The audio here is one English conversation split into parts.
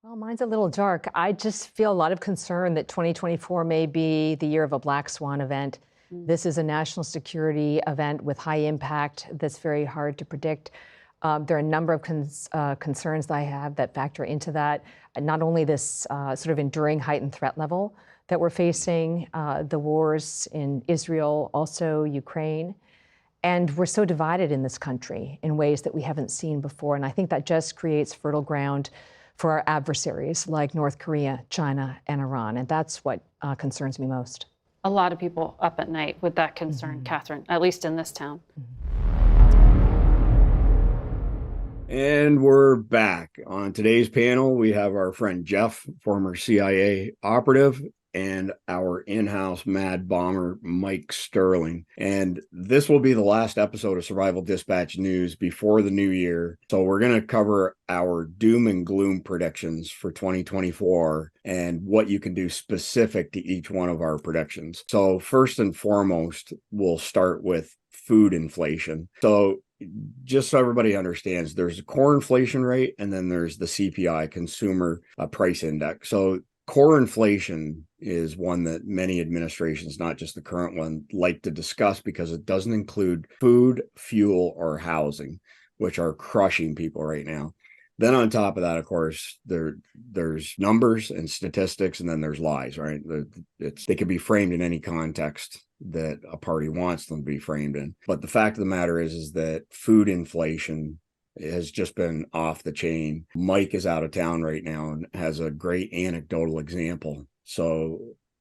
Well, mine's a little dark. I just feel a lot of concern that 2024 may be the year of a black swan event. Mm. This is a national security event with high impact that's very hard to predict. There are a number of concerns that I have that factor into that. Not only this sort of enduring heightened threat level that we're facing, the wars in Israel, also Ukraine. And we're so divided in this country in ways that we haven't seen before. And I think that just creates fertile ground for our adversaries like North Korea, China, and Iran. And that's what concerns me most. A lot of people up at night with that concern, Catherine, at least in this town. And we're back. On today's panel, we have our friend Jeff, former CIA operative, and our in-house mad bomber, Mike Sterling. And this will be the last episode of Survival Dispatch News before the new year. So we're going to cover our doom and gloom predictions for 2024 and what you can do specific to each one of our predictions. So first and foremost, we'll start with food inflation. So just so everybody understands, there's a core inflation rate, and then there's the CPI, Consumer Price Index. So core inflation is one that many administrations, not just the current one, like to discuss because it doesn't include food, fuel, or housing, which are crushing people right now. Then on top of that, of course, there's numbers and statistics, and then there's lies, right? They can be framed in any context that a party wants them to be framed in. But the fact of the matter is that food inflation has just been off the chain. Mike is out of town right now and has a great anecdotal example. So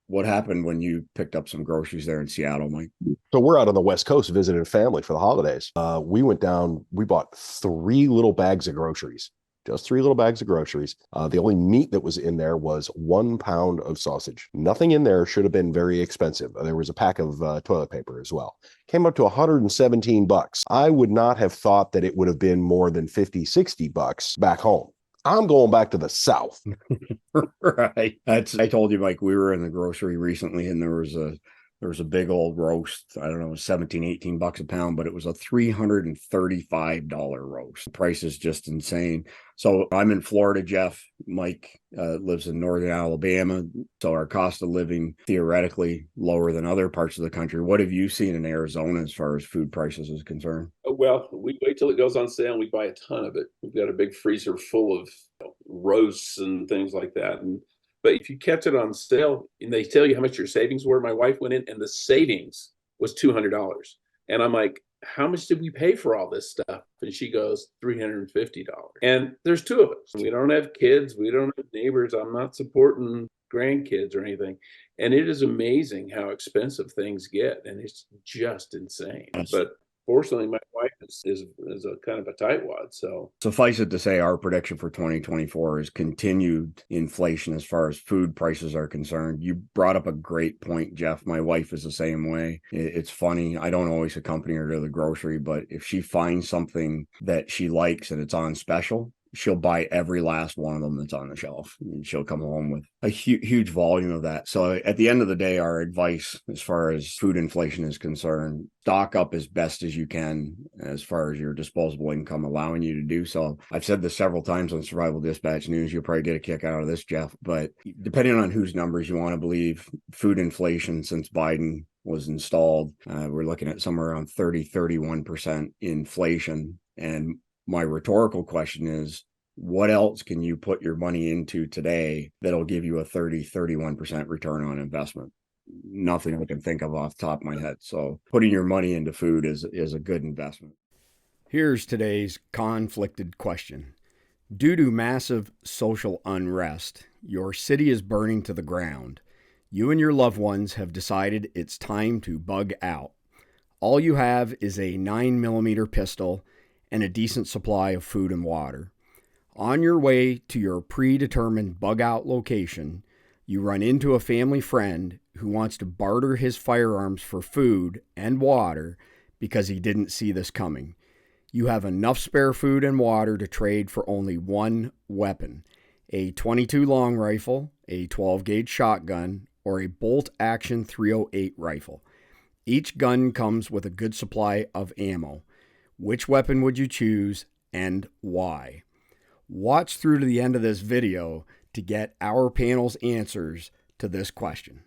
what happened when you picked up some groceries there in Seattle, Mike? So we're out on the West Coast visiting family for the holidays. We went down, we bought 3 little bags of groceries. Just 3 little bags of groceries. The only meat that was in there was 1 pound of sausage. Nothing in there should have been very expensive. There was a pack of toilet paper as well. Came up to $117. I would not have thought that it would have been more than $50-$60 back home. I'm going back to the South. Right. I told you, Mike, we were in the grocery recently, and there was a big old roast. I don't know, $17-$18 a pound, but it was a $335 roast. The price is just insane. So I'm in Florida, Jeff. Mike lives in northern Alabama. So our cost of living theoretically lower than other parts of the country. What have you seen in Arizona as far as food prices is concerned? Well, we wait till it goes on sale and we buy a ton of it. We've got a big freezer full of roasts and things like that. But if you kept it on sale and they tell you how much your savings were, my wife went in and the savings was $200. And I'm like, how much did we pay for all this stuff? And she goes, $350. And there's 2 of us. We don't have kids. We don't have neighbors. I'm not supporting grandkids or anything. And it is amazing how expensive things get. And it's just insane. But fortunately, my wife is a kind of a tightwad. So suffice it to say, our prediction for 2024 is continued inflation as far as food prices are concerned. You brought up a great point, Jeff. My wife is the same way. It's funny. I don't always accompany her to the grocery, but if she finds something that she likes and it's on special, she'll buy every last one of them that's on the shelf, and she'll come home with a huge volume of that. So at the end of the day, our advice as far as food inflation is concerned, stock up as best as you can as far as your disposable income allowing you to do so. I've said this several times on Survival Dispatch News. You'll probably get a kick out of this, Jeff, but depending on whose numbers you want to believe, food inflation since Biden was installed, we're looking at somewhere around 30-31% inflation. And my rhetorical question is, what else can you put your money into today that'll give you a 30-31% return on investment? Nothing I can think of off the top of my head. So putting your money into food is a good investment. Here's today's conflicted question. Due to massive social unrest, your city is burning to the ground. You and your loved ones have decided it's time to bug out. All you have is a 9mm pistol and a decent supply of food and water. On your way to your predetermined bug out location, you run into a family friend who wants to barter his firearms for food and water because he didn't see this coming. You have enough spare food and water to trade for only one weapon, a .22 long rifle, a 12-gauge shotgun, or a bolt-action .308 rifle. Each gun comes with a good supply of ammo. Which weapon would you choose and why? Watch through to the end of this video to get our panel's answers to this question.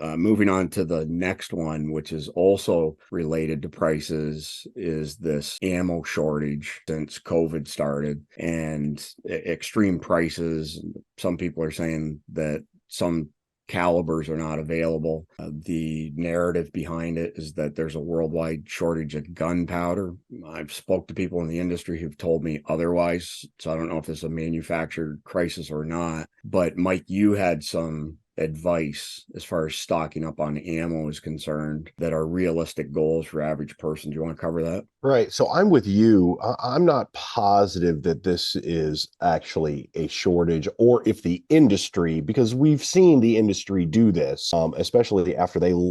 Moving on to the next one, which is also related to prices, is this ammo shortage since COVID started and extreme prices. Some people are saying that some calibers are not available. The narrative behind it is that there's a worldwide shortage of gunpowder. I've spoke to people in the industry who've told me otherwise, so I don't know if this is a manufactured crisis or not. But Mike, you had some advice as far as stocking up on ammo is concerned that are realistic goals for average person. Do you want to cover that? Right. So I'm with you. I'm not positive that this is actually a shortage, or if the industry, because we've seen the industry do this, especially after they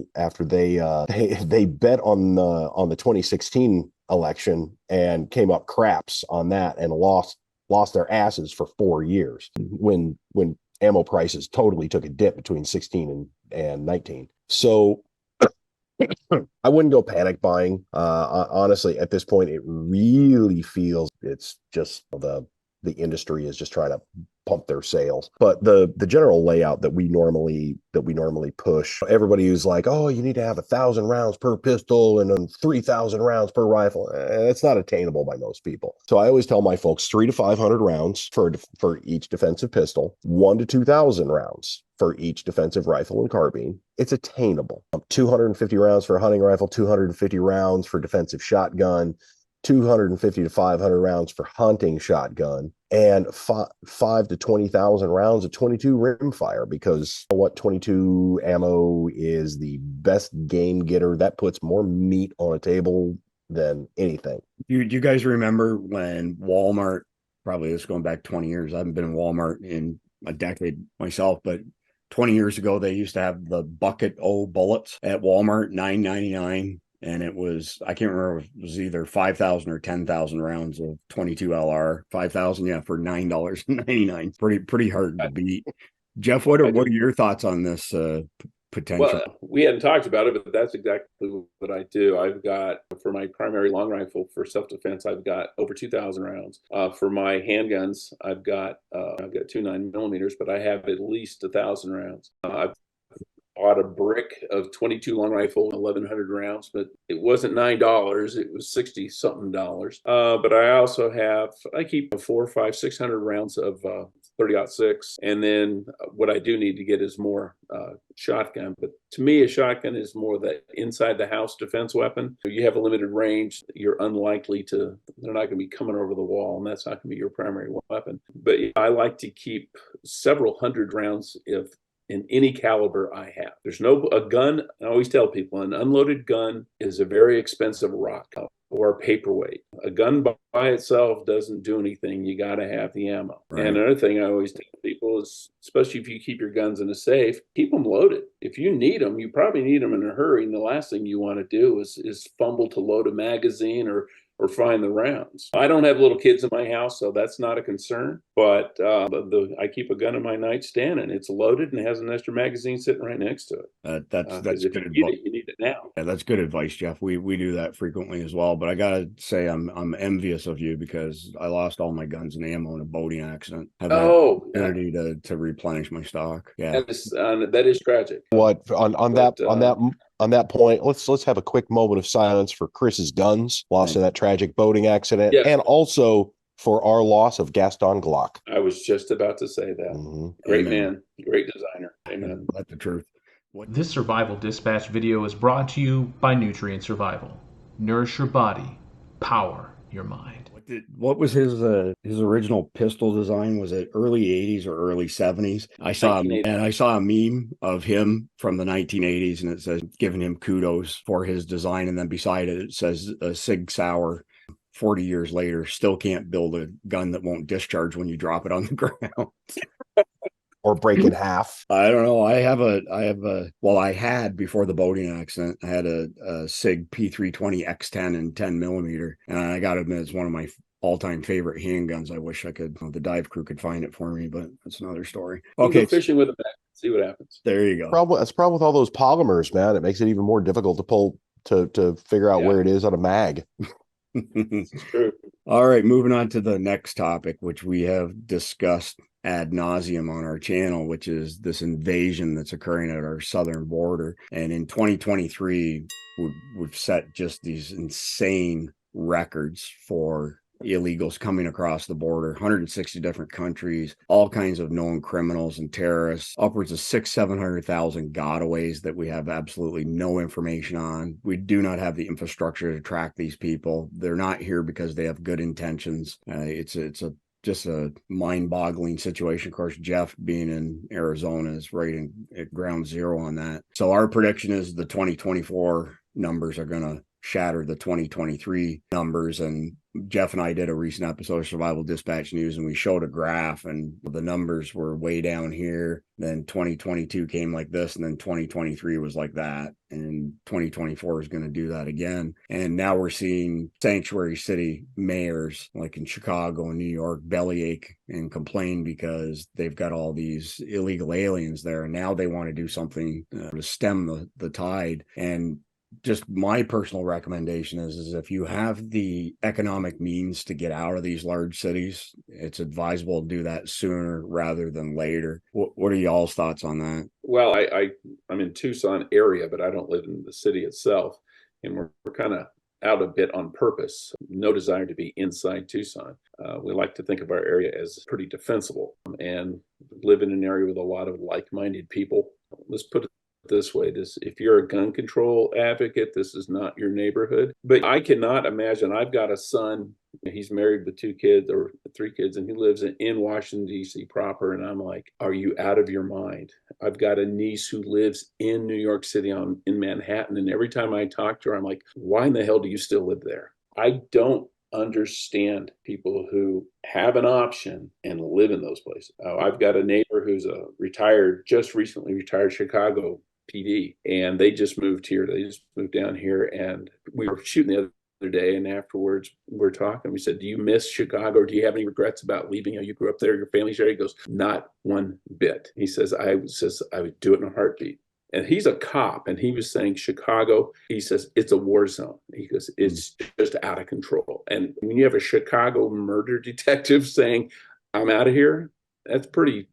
bet on the 2016 election and came up craps on that and lost their asses for 4 years when ammo prices totally took a dip between 16 and 19. So I wouldn't go panic buying. Honestly, at this point, it really feels it's just the industry is just trying to pump their sales. But the general layout that we normally push, everybody who's like, oh, you need to have 1,000 rounds per pistol and then 3,000 rounds per rifle. It's not attainable by most people. So I always tell my folks 300 to 500 rounds for each defensive pistol, 1,000 to 2,000 rounds for each defensive rifle and carbine. It's attainable. 250 rounds for a hunting rifle, 250 rounds for defensive shotgun, 250 to 500 rounds for hunting shotgun, and 5 to 20,000 rounds of 22 rimfire, because what 22 ammo is the best game getter. That puts more meat on a table than anything. Do you guys remember when Walmart, probably this is going back 20 years, I haven't been in Walmart in a decade myself, but 20 years ago, they used to have the bucket O bullets at Walmart, $9.99. And it was, I can't remember, it was either 5,000 or 10,000 rounds of 22 LR, 5,000, yeah, for $9.99. Pretty hard to beat. Jeff, what are your thoughts on this potential? Well, we hadn't talked about it, but that's exactly what I do. I've got, for my primary long rifle for self-defense, I've got over 2,000 rounds. For my handguns, I've got 2 9mm, but I have at least 1,000 rounds. I've bought a brick of 22 long rifle, 1,100 rounds, but it wasn't $9. It was 60 something dollars. But I keep 400, 500, 600 rounds of 30-06. And then what I do need to get is more shotgun. But to me, a shotgun is more that inside the house defense weapon. You have a limited range. You're unlikely to, they're not going to be coming over the wall, and that's not going to be your primary weapon. But I like to keep several hundred rounds in any caliber I have. There's a gun, I always tell people, an unloaded gun is a very expensive rock or a paperweight. A gun by itself doesn't do anything. You got to have the ammo. Right. And another thing I always tell people is, especially if you keep your guns in a safe, keep them loaded. If you need them, you probably need them in a hurry. And the last thing you want to do is fumble to load a magazine or find the rounds. I don't have little kids in my house, so that's not a concern. But I keep a gun in my nightstand, and it's loaded and has an extra magazine sitting right next to it. That's good advice. You need it now. Yeah, that's good advice, Jeff. We do that frequently as well. But I gotta say, I'm envious of you because I lost all my guns and ammo in a boating accident. I've had the opportunity to replenish my stock. Yeah, that is tragic. What on that point, let's have a quick moment of silence for Chris's guns lost in that tragic boating accident, and also for our loss of Gaston Glock. I was just about to say that. Mm-hmm. Great man, great designer. Amen. That's the truth. This Survival Dispatch video is brought to you by Nutrient Survival. Nourish your body, power your mind. What was his original pistol design? Was it early 80s or early 70s? I saw a meme of him from the 1980s, and it says giving him kudos for his design, and then beside it says Sig Sauer 40 years later still can't build a gun that won't discharge when you drop it on the ground. Or break in half. I don't know. I had before the boating accident, I had a SIG P320 X10 and 10mm, and I got to admit, it's one of my all-time favorite handguns. I wish the dive crew could find it for me, but that's another story. Okay, go fishing with a bag, see what happens. There you go. That's the problem with all those polymers, man. It makes it even more difficult to pull to figure out where it is on a mag. It's true. All right, moving on to the next topic, which we have discussed ad nauseum on our channel, which is this invasion that's occurring at our southern border. And in 2023, we've set just these insane records for illegals coming across the border, 160 different countries, all kinds of known criminals and terrorists, upwards of 700,000 gotaways that we have absolutely no information on. We do not have the infrastructure to track these people. They're not here because they have good intentions. It's just a mind-boggling situation. Of course, Jeff being in Arizona is right at ground zero on that. So our prediction is the 2024 numbers are going to shatter the 2023 numbers. And Jeff and I did a recent episode of Survival Dispatch News, and we showed a graph, and the numbers were way down here. Then 2022 came like this, and then 2023 was like that. And 2024 is going to do that again. And now we're seeing sanctuary city mayors like in Chicago and New York bellyache and complain because they've got all these illegal aliens there. And now they want to do something to stem the tide. And just my personal recommendation is if you have the economic means to get out of these large cities, it's advisable to do that sooner rather than later. What are y'all's thoughts on that? Well, I'm in Tucson area, but I don't live in the city itself. And we're kind of out a bit on purpose. No desire to be inside Tucson. We like to think of our area as pretty defensible and live in an area with a lot of like-minded people. Let's put it this way, if you're a gun control advocate, this is not your neighborhood. But I cannot imagine. I've got a son, he's married with 2 kids or 3 kids, and he lives in Washington, D.C. proper. And I'm like, are you out of your mind? I've got a niece who lives in New York City in Manhattan. And every time I talk to her, I'm like, why in the hell do you still live there? I don't understand people who have an option and live in those places. I've got a neighbor who's just recently retired Chicago PD, and they just moved here. They just moved down here, and we were shooting the other day, and afterwards we're talking. We said, do you miss Chicago, or do you have any regrets about leaving? You grew up there, your family's there. He goes, not one bit. He says, I would do it in a heartbeat. And he's a cop, and he was saying Chicago, he says, it's a war zone. He goes, it's just out of control. And when you have a Chicago murder detective saying, I'm out of here, that's pretty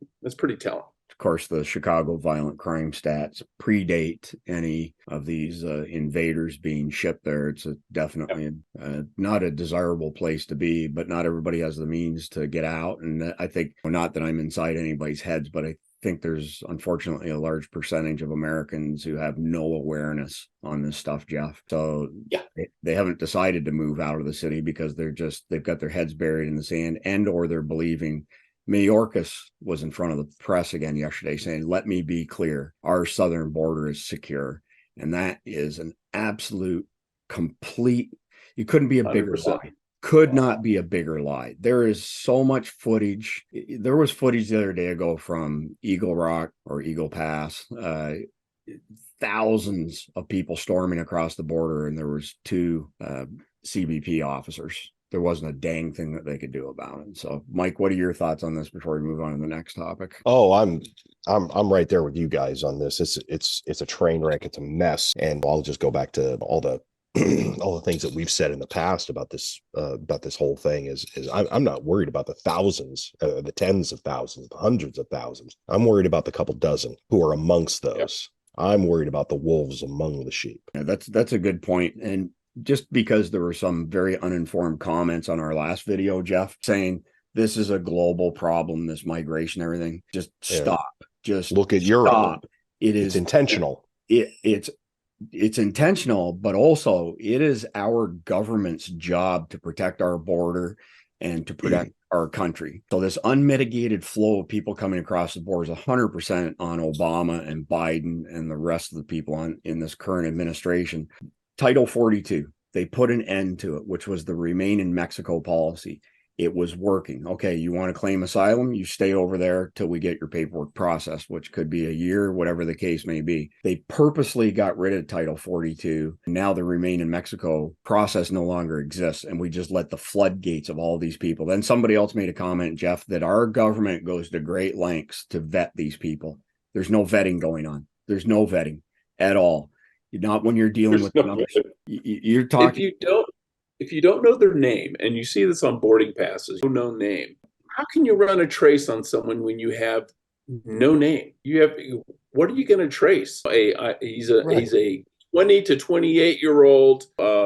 telling. Of course, the Chicago violent crime stats predate any of these invaders being shipped there. It's definitely not a desirable place to be, but not everybody has the means to get out. And I think, not that I'm inside anybody's heads, but I think there's unfortunately a large percentage of Americans who have no awareness on this stuff, Jeff. So yeah, they haven't decided to move out of the city because they've got their heads buried in the sand, and or they're believing. Mayorkas was in front of the press again yesterday saying, let me be clear, our southern border is secure. And that is an absolute complete, you couldn't be a bigger 100%. lie. Could not be a bigger lie. There is so much footage. There was footage the other day ago from Eagle Rock or Eagle Pass, thousands of people storming across the border, and there was 2 CBP officers. There wasn't a dang thing that they could do about it. So, Mike, what are your thoughts on this before we move on to the next topic? Oh, I'm right there with you guys on this. It's a train wreck. It's a mess. And I'll just go back to all the all the things that we've said in the past about this whole thing is I'm not worried about the thousands, the tens of thousands, the hundreds of thousands. I'm worried about the couple dozen who are amongst those. Yep. I'm worried about the wolves among the sheep. Yeah, that's a good point. And just because there were some very uninformed comments on our last video, Jeff, saying this is a global problem, this migration, everything, just stop. Just look at Europe. It's intentional. It's intentional, but also it is our government's job to protect our border and to protect our country. So this unmitigated flow of people coming across the border is 100% on Obama and Biden and the rest of the people in this current administration. Title 42, they put an end to it, which was the remain in Mexico policy. It was working. Okay, you want to claim asylum? You stay over there till we get your paperwork processed, which could be a year, whatever the case may be. They purposely got rid of Title 42. And now the remain in Mexico process no longer exists. And we just let the floodgates of all these people. Then somebody else made a comment, Jeff, that our government goes to great lengths to vet these people. There's no vetting going on. There's no vetting at all. Not when you're dealing with numbers. You're talking. if you don't know their name, and you see this on boarding passes, no name, how can you run a trace on someone when you have no name? What are you going to trace? He's a 20 to 28-year-old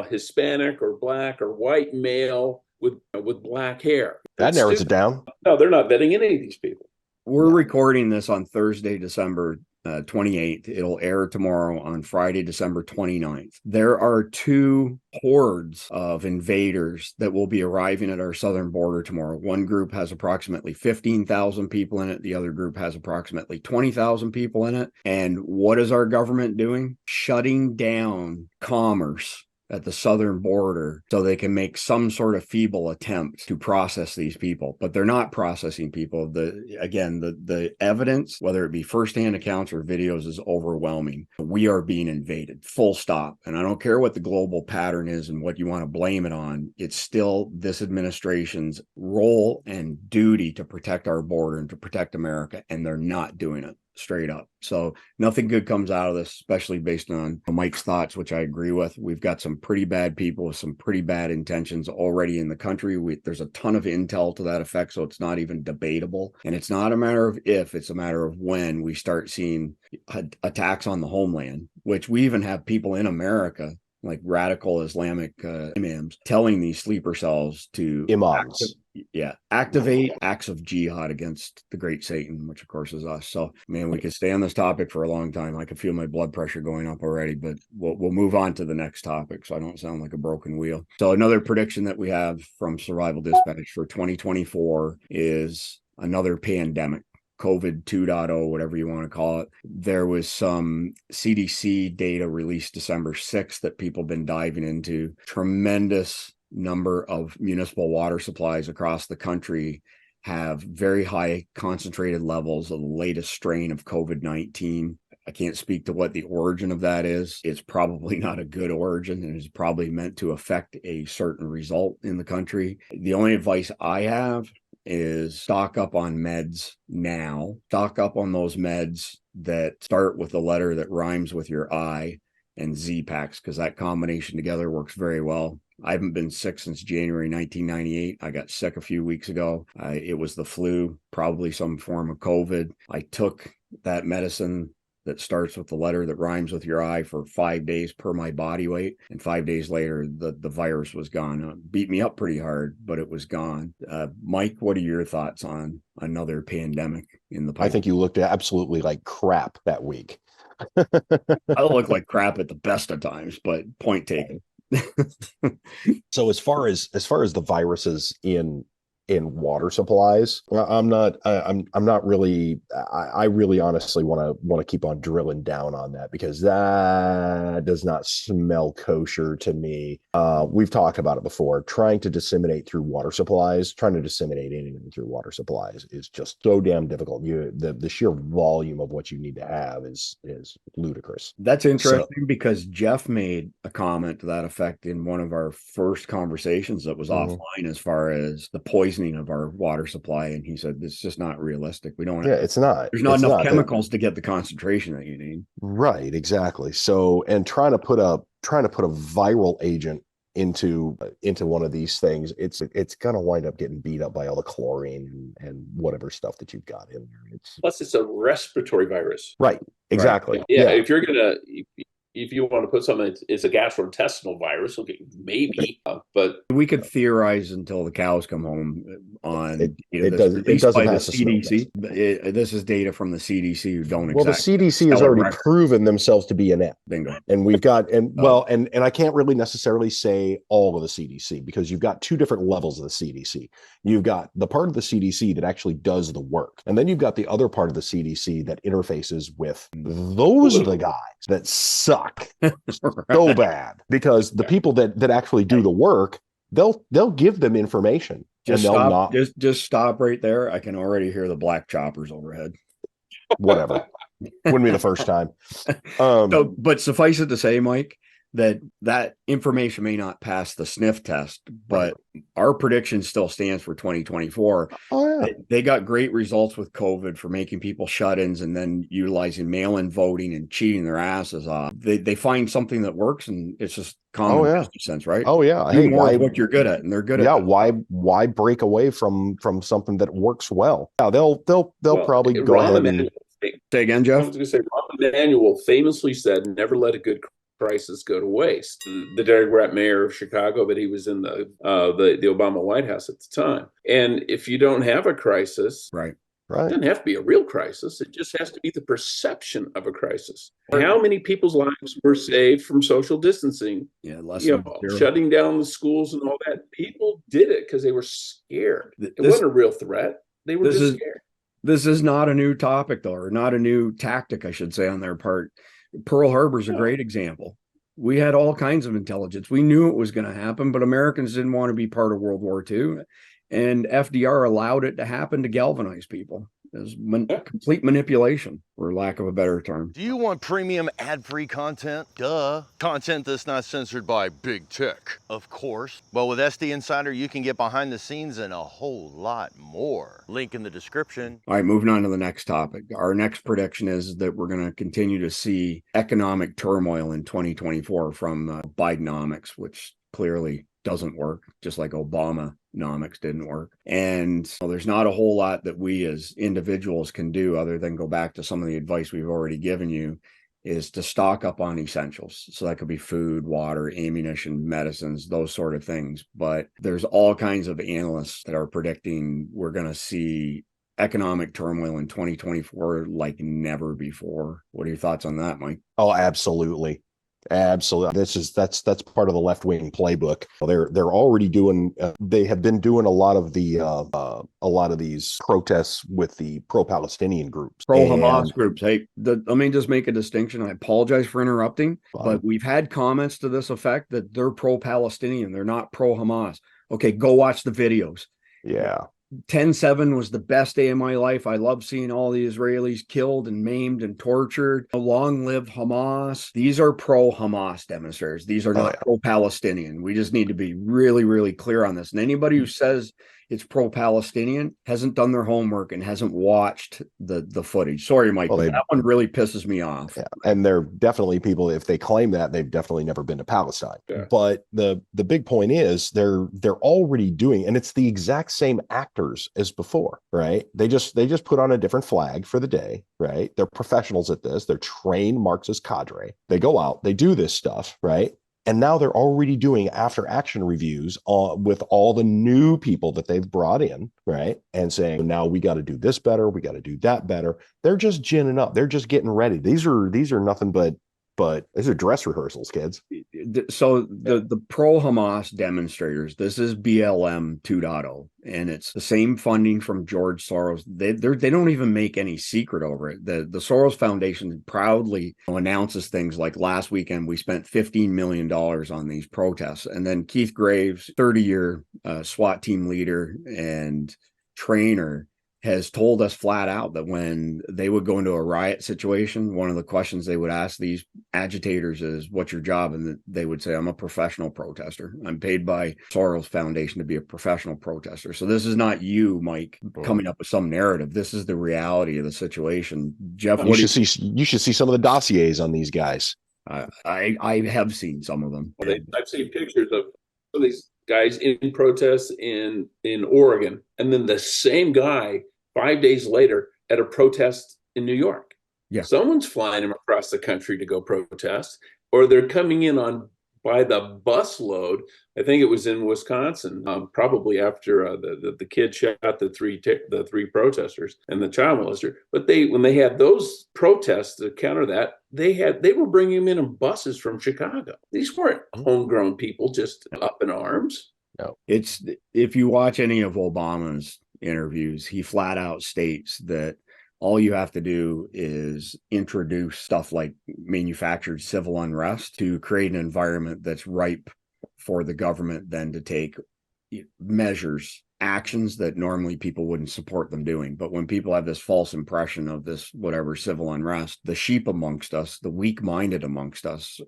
Hispanic or black or white male with black hair. That narrows it down. No, they're not vetting any of these people. We're recording this on Thursday, December 28th. It'll air tomorrow on Friday, December 29th. There are two hordes of invaders that will be arriving at our southern border tomorrow. One group has approximately 15,000 people in it. The other group has approximately 20,000 people in it. And what is our government doing? Shutting down commerce at the southern border so they can make some sort of feeble attempt to process these people, but they're not processing people. The evidence, whether it be firsthand accounts or videos, is overwhelming. We are being invaded, full stop. And I don't care what the global pattern is and what you want to blame it on. It's still this administration's role and duty to protect our border and to protect America, and they're not doing it. Straight up. So nothing good comes out of this, especially based on Mike's thoughts, which I agree with. We've got some pretty bad people with some pretty bad intentions already in the country. There's a ton of intel to that effect, so it's not even debatable. And it's not a matter of if, it's a matter of when we start seeing attacks on the homeland, which we even have people in America, like radical Islamic imams, telling these sleeper cells to Imams. Activate acts of jihad against the great Satan, which of course is us. So, man, we could stay on this topic for a long time. I can feel my blood pressure going up already, but we'll move on to the next topic so I don't sound like a broken wheel. So another prediction that we have from Survival Dispatch for 2024 is another pandemic. COVID 2.0, whatever you want to call it. There was some CDC data released December 6th that people have been diving into. Tremendous number of municipal water supplies across the country have very high concentrated levels of the latest strain of COVID-19. I can't speak to what the origin of that is. It's probably not a good origin, and it's probably meant to affect a certain result in the country. The only advice I have is stock up on meds now. Stock up on those meds that start with a letter that rhymes with your I, and Z-Packs, because that combination together works very well. I haven't been sick since January 1998. I got sick a few weeks ago. It was the flu, probably some form of COVID. I took that medicine that starts with the letter that rhymes with your I for 5 days per my body weight. And 5 days later, the virus was gone. It beat me up pretty hard, but it was gone. Mike, what are your thoughts on another pandemic in the pipeline? I think you looked absolutely like crap that week. I look like crap at the best of times, but point taken. So as far as the viruses in water supplies, I'm not really, I really honestly want to keep on drilling down on that, because that does not smell kosher to me. We've talked about it before. Trying to disseminate through water supplies, trying to disseminate anything through water supplies is just so damn difficult. The sheer volume of what you need to have is ludicrous. That's interesting, because Jeff made a comment to that effect in one of our first conversations that was offline, as far as the poisoning of our water supply, and he said it's just not realistic. We don't. It's not. There's not enough chemicals to get the concentration that you need. Right. Exactly. So, and trying to put a viral agent into one of these things, it's gonna wind up getting beat up by all the chlorine and whatever stuff that you've got in there. Plus, it's a respiratory virus. Right. Exactly. Right. Yeah. If you want to put something, it's a gastrointestinal virus. Okay, maybe, but we could theorize until the cows come home on it doesn't have CDC. This is data from the CDC who don't. Well, the CDC has already proven themselves to be inept. Bingo. And we've got and I can't really necessarily say all of the CDC, because you've got two different levels of the CDC. You've got the part of the CDC that actually does the work, and then you've got the other part of the CDC that interfaces with. Those are the guys that suck. So bad, because the people that actually do the work, they'll give them information. Just stop right there. I can already hear the black choppers overhead. Whatever. Wouldn't be the first time. But suffice it to say, Mike, that information may not pass the sniff test, but our prediction still stands for 2024. Oh yeah. They got great results with COVID for making people shut-ins and then utilizing mail-in voting and cheating their asses off. They find something that works, and it's just common business sense, right? Oh yeah. Do Hey, more of what you're good at, and they're good at yeah, that. why break away from something that works well? Yeah, they'll probably go ahead and Say again, I Jeff. was going to say, Rahm Emanuel famously said, "Never let a good crisis go to waste." The Democrat mayor of Chicago, but he was in the Obama White House at the time. And if you don't have a crisis, Right. it doesn't have to be a real crisis. It just has to be the perception of a crisis. How many people's lives were saved from social distancing? Yeah, less You than know, zero. shutting down the schools and all that. People did it because they were scared. It wasn't a real threat. They were just scared. This is not a new topic, though, or not a new tactic, I should say, on their part. Pearl Harbor is a great example. We had all kinds of intelligence. We knew it was going to happen, but Americans didn't want to be part of World War II. And FDR allowed it to happen to galvanize people. It was complete manipulation, for lack of a better term. Do you want premium ad-free content? Duh. Content that's not censored by big tech, of course. Well, with SD Insider, you can get behind the scenes and a whole lot more. Link in the description. All right, moving on to the next topic. Our next prediction is that we're going to continue to see economic turmoil in 2024 from Bidenomics, which clearly doesn't work, just like Obamanomics didn't work. And there's not a whole lot that we as individuals can do other than go back to some of the advice we've already given you, is to stock up on essentials. So that could be food, water, ammunition, medicines, those sort of things. But there's all kinds of analysts that are predicting we're going to see economic turmoil in 2024 like never before. What are your thoughts on that, Mike? Oh, absolutely. Absolutely. That's part of the left-wing playbook. They're already doing. They have been doing a lot of these protests with the pro-Palestinian groups, pro-Hamas groups. Hey, let me just make a distinction. I apologize for interrupting, but we've had comments to this effect that they're pro-Palestinian. They're not pro-Hamas. Okay, go watch the videos. Yeah. 10/7 was the best day of my life. I love seeing all the Israelis killed and maimed and tortured. Long live Hamas. These are pro-Hamas demonstrators. These are not pro-Palestinian. We just need to be really, really clear on this. And anybody who says it's pro-Palestinian hasn't done their homework and hasn't watched the footage. Sorry, Mike, that one really pisses me off. Yeah. And they're definitely people, if they claim that, they've definitely never been to Palestine. Yeah. But the big point is they're already doing, and it's the exact same actors as before, right? They just put on a different flag for the day, right? They're professionals at this. They're trained Marxist cadre. They go out, they do this stuff, right? And now they're already doing after action reviews with all the new people that they've brought in, right? And saying, now we got to do this better. We got to do that better. They're just ginning up. They're just getting ready. These are nothing but these are dress rehearsals, kids. So the pro-Hamas demonstrators, this is BLM 2.0, and it's the same funding from George Soros. They don't even make any secret over it. The Soros Foundation proudly announces things like last weekend we spent $15 million on these protests, and then Keith Graves, 30-year SWAT team leader and trainer, has told us flat out that when they would go into a riot situation, one of the questions they would ask these agitators is, what's your job? And they would say, I'm a professional protester. I'm paid by Soros Foundation to be a professional protester. So this is not you, Mike, coming up with some narrative. This is the reality of the situation. Jeff, you should see some of the dossiers on these guys. I have seen some of them. I've seen pictures of some of these guys in protests in Oregon, and then the same guy 5 days later at a protest in New York. Yeah, someone's flying them across the country to go protest, or they're coming in by the busload. I think it was in Wisconsin, probably after the kid shot the three protesters and the child molester. But when they had those protests to counter that, they were bringing them in buses from Chicago. These weren't homegrown people just up in arms. No, it's, if you watch any of Obama's interviews, he flat out states that all you have to do is introduce stuff like manufactured civil unrest to create an environment that's ripe for the government then to take measures actions that normally people wouldn't support them doing. But when people have this false impression of this whatever civil unrest, the sheep amongst us, the weak-minded amongst us,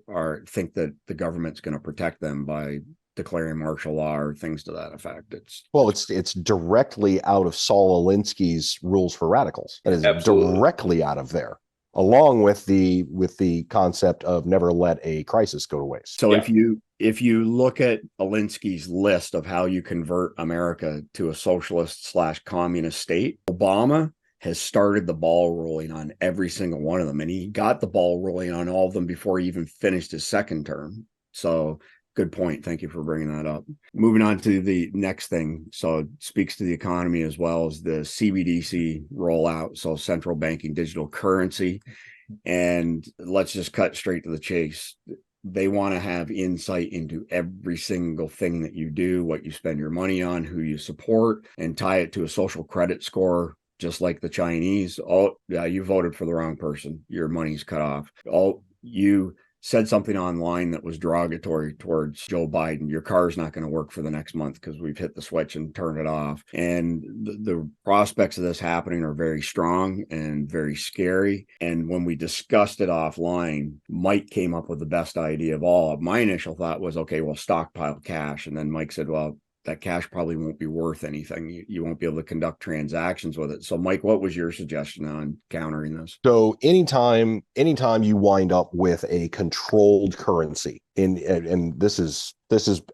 think that the government's going to protect them by declaring martial law or things to that effect. It's directly out of Saul Alinsky's Rules for Radicals. It is Absolutely. directly out of there, along with the concept of never let a crisis go to waste. So if you look at Alinsky's list of how you convert America to a socialist/communist state, Obama has started the ball rolling on every single one of them, and he got the ball rolling on all of them before he even finished his second term. So good point. Thank you for bringing that up. Moving on to the next thing. So it speaks to the economy as well as the CBDC rollout. So central banking digital currency. And let's just cut straight to the chase. They want to have insight into every single thing that you do, what you spend your money on, who you support, and tie it to a social credit score, just like the Chinese. Oh, yeah, you voted for the wrong person. Your money's cut off. Oh, you said something online that was derogatory towards Joe Biden. Your car's not going to work for the next month because we've hit the switch and turned it off. And the prospects of this happening are very strong and very scary. And when we discussed it offline, Mike came up with the best idea of all. My initial thought was, okay, we'll stockpile cash. And then Mike said, well, that cash probably won't be worth anything. You won't be able to conduct transactions with it. So Mike, what was your suggestion on countering this? So anytime you wind up with a controlled currency, and this has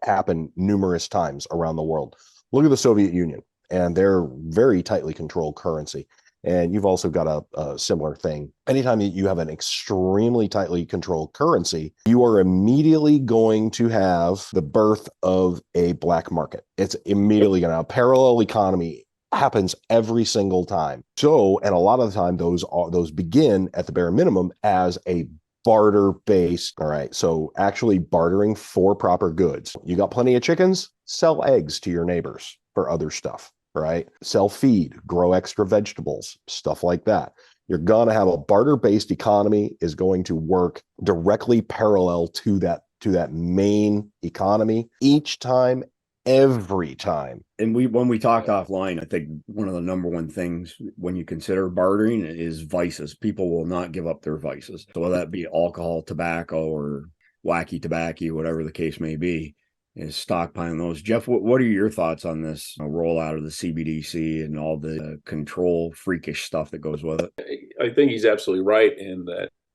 happened numerous times around the world. Look at the Soviet Union and their very tightly controlled currency. And you've also got a similar thing. Anytime you have an extremely tightly controlled currency, you are immediately going to have the birth of a black market. It's immediately going to, a parallel economy happens every single time. So, and a lot of the time those begin at the bare minimum as a barter based. All right. So actually bartering for proper goods. You got plenty of chickens, sell eggs to your neighbors for other stuff. Right? Sell feed, grow extra vegetables, stuff like that. You're going to have a barter-based economy is going to work directly parallel to that main economy each time, every time. And when we talked offline, I think one of the number one things when you consider bartering is vices. People will not give up their vices. So whether that be alcohol, tobacco, or wacky tobacco, whatever the case may be, is stockpiling those. Jeff, what are your thoughts on this rollout of the CBDC and all the control freakish stuff that goes with it? I think he's absolutely right. And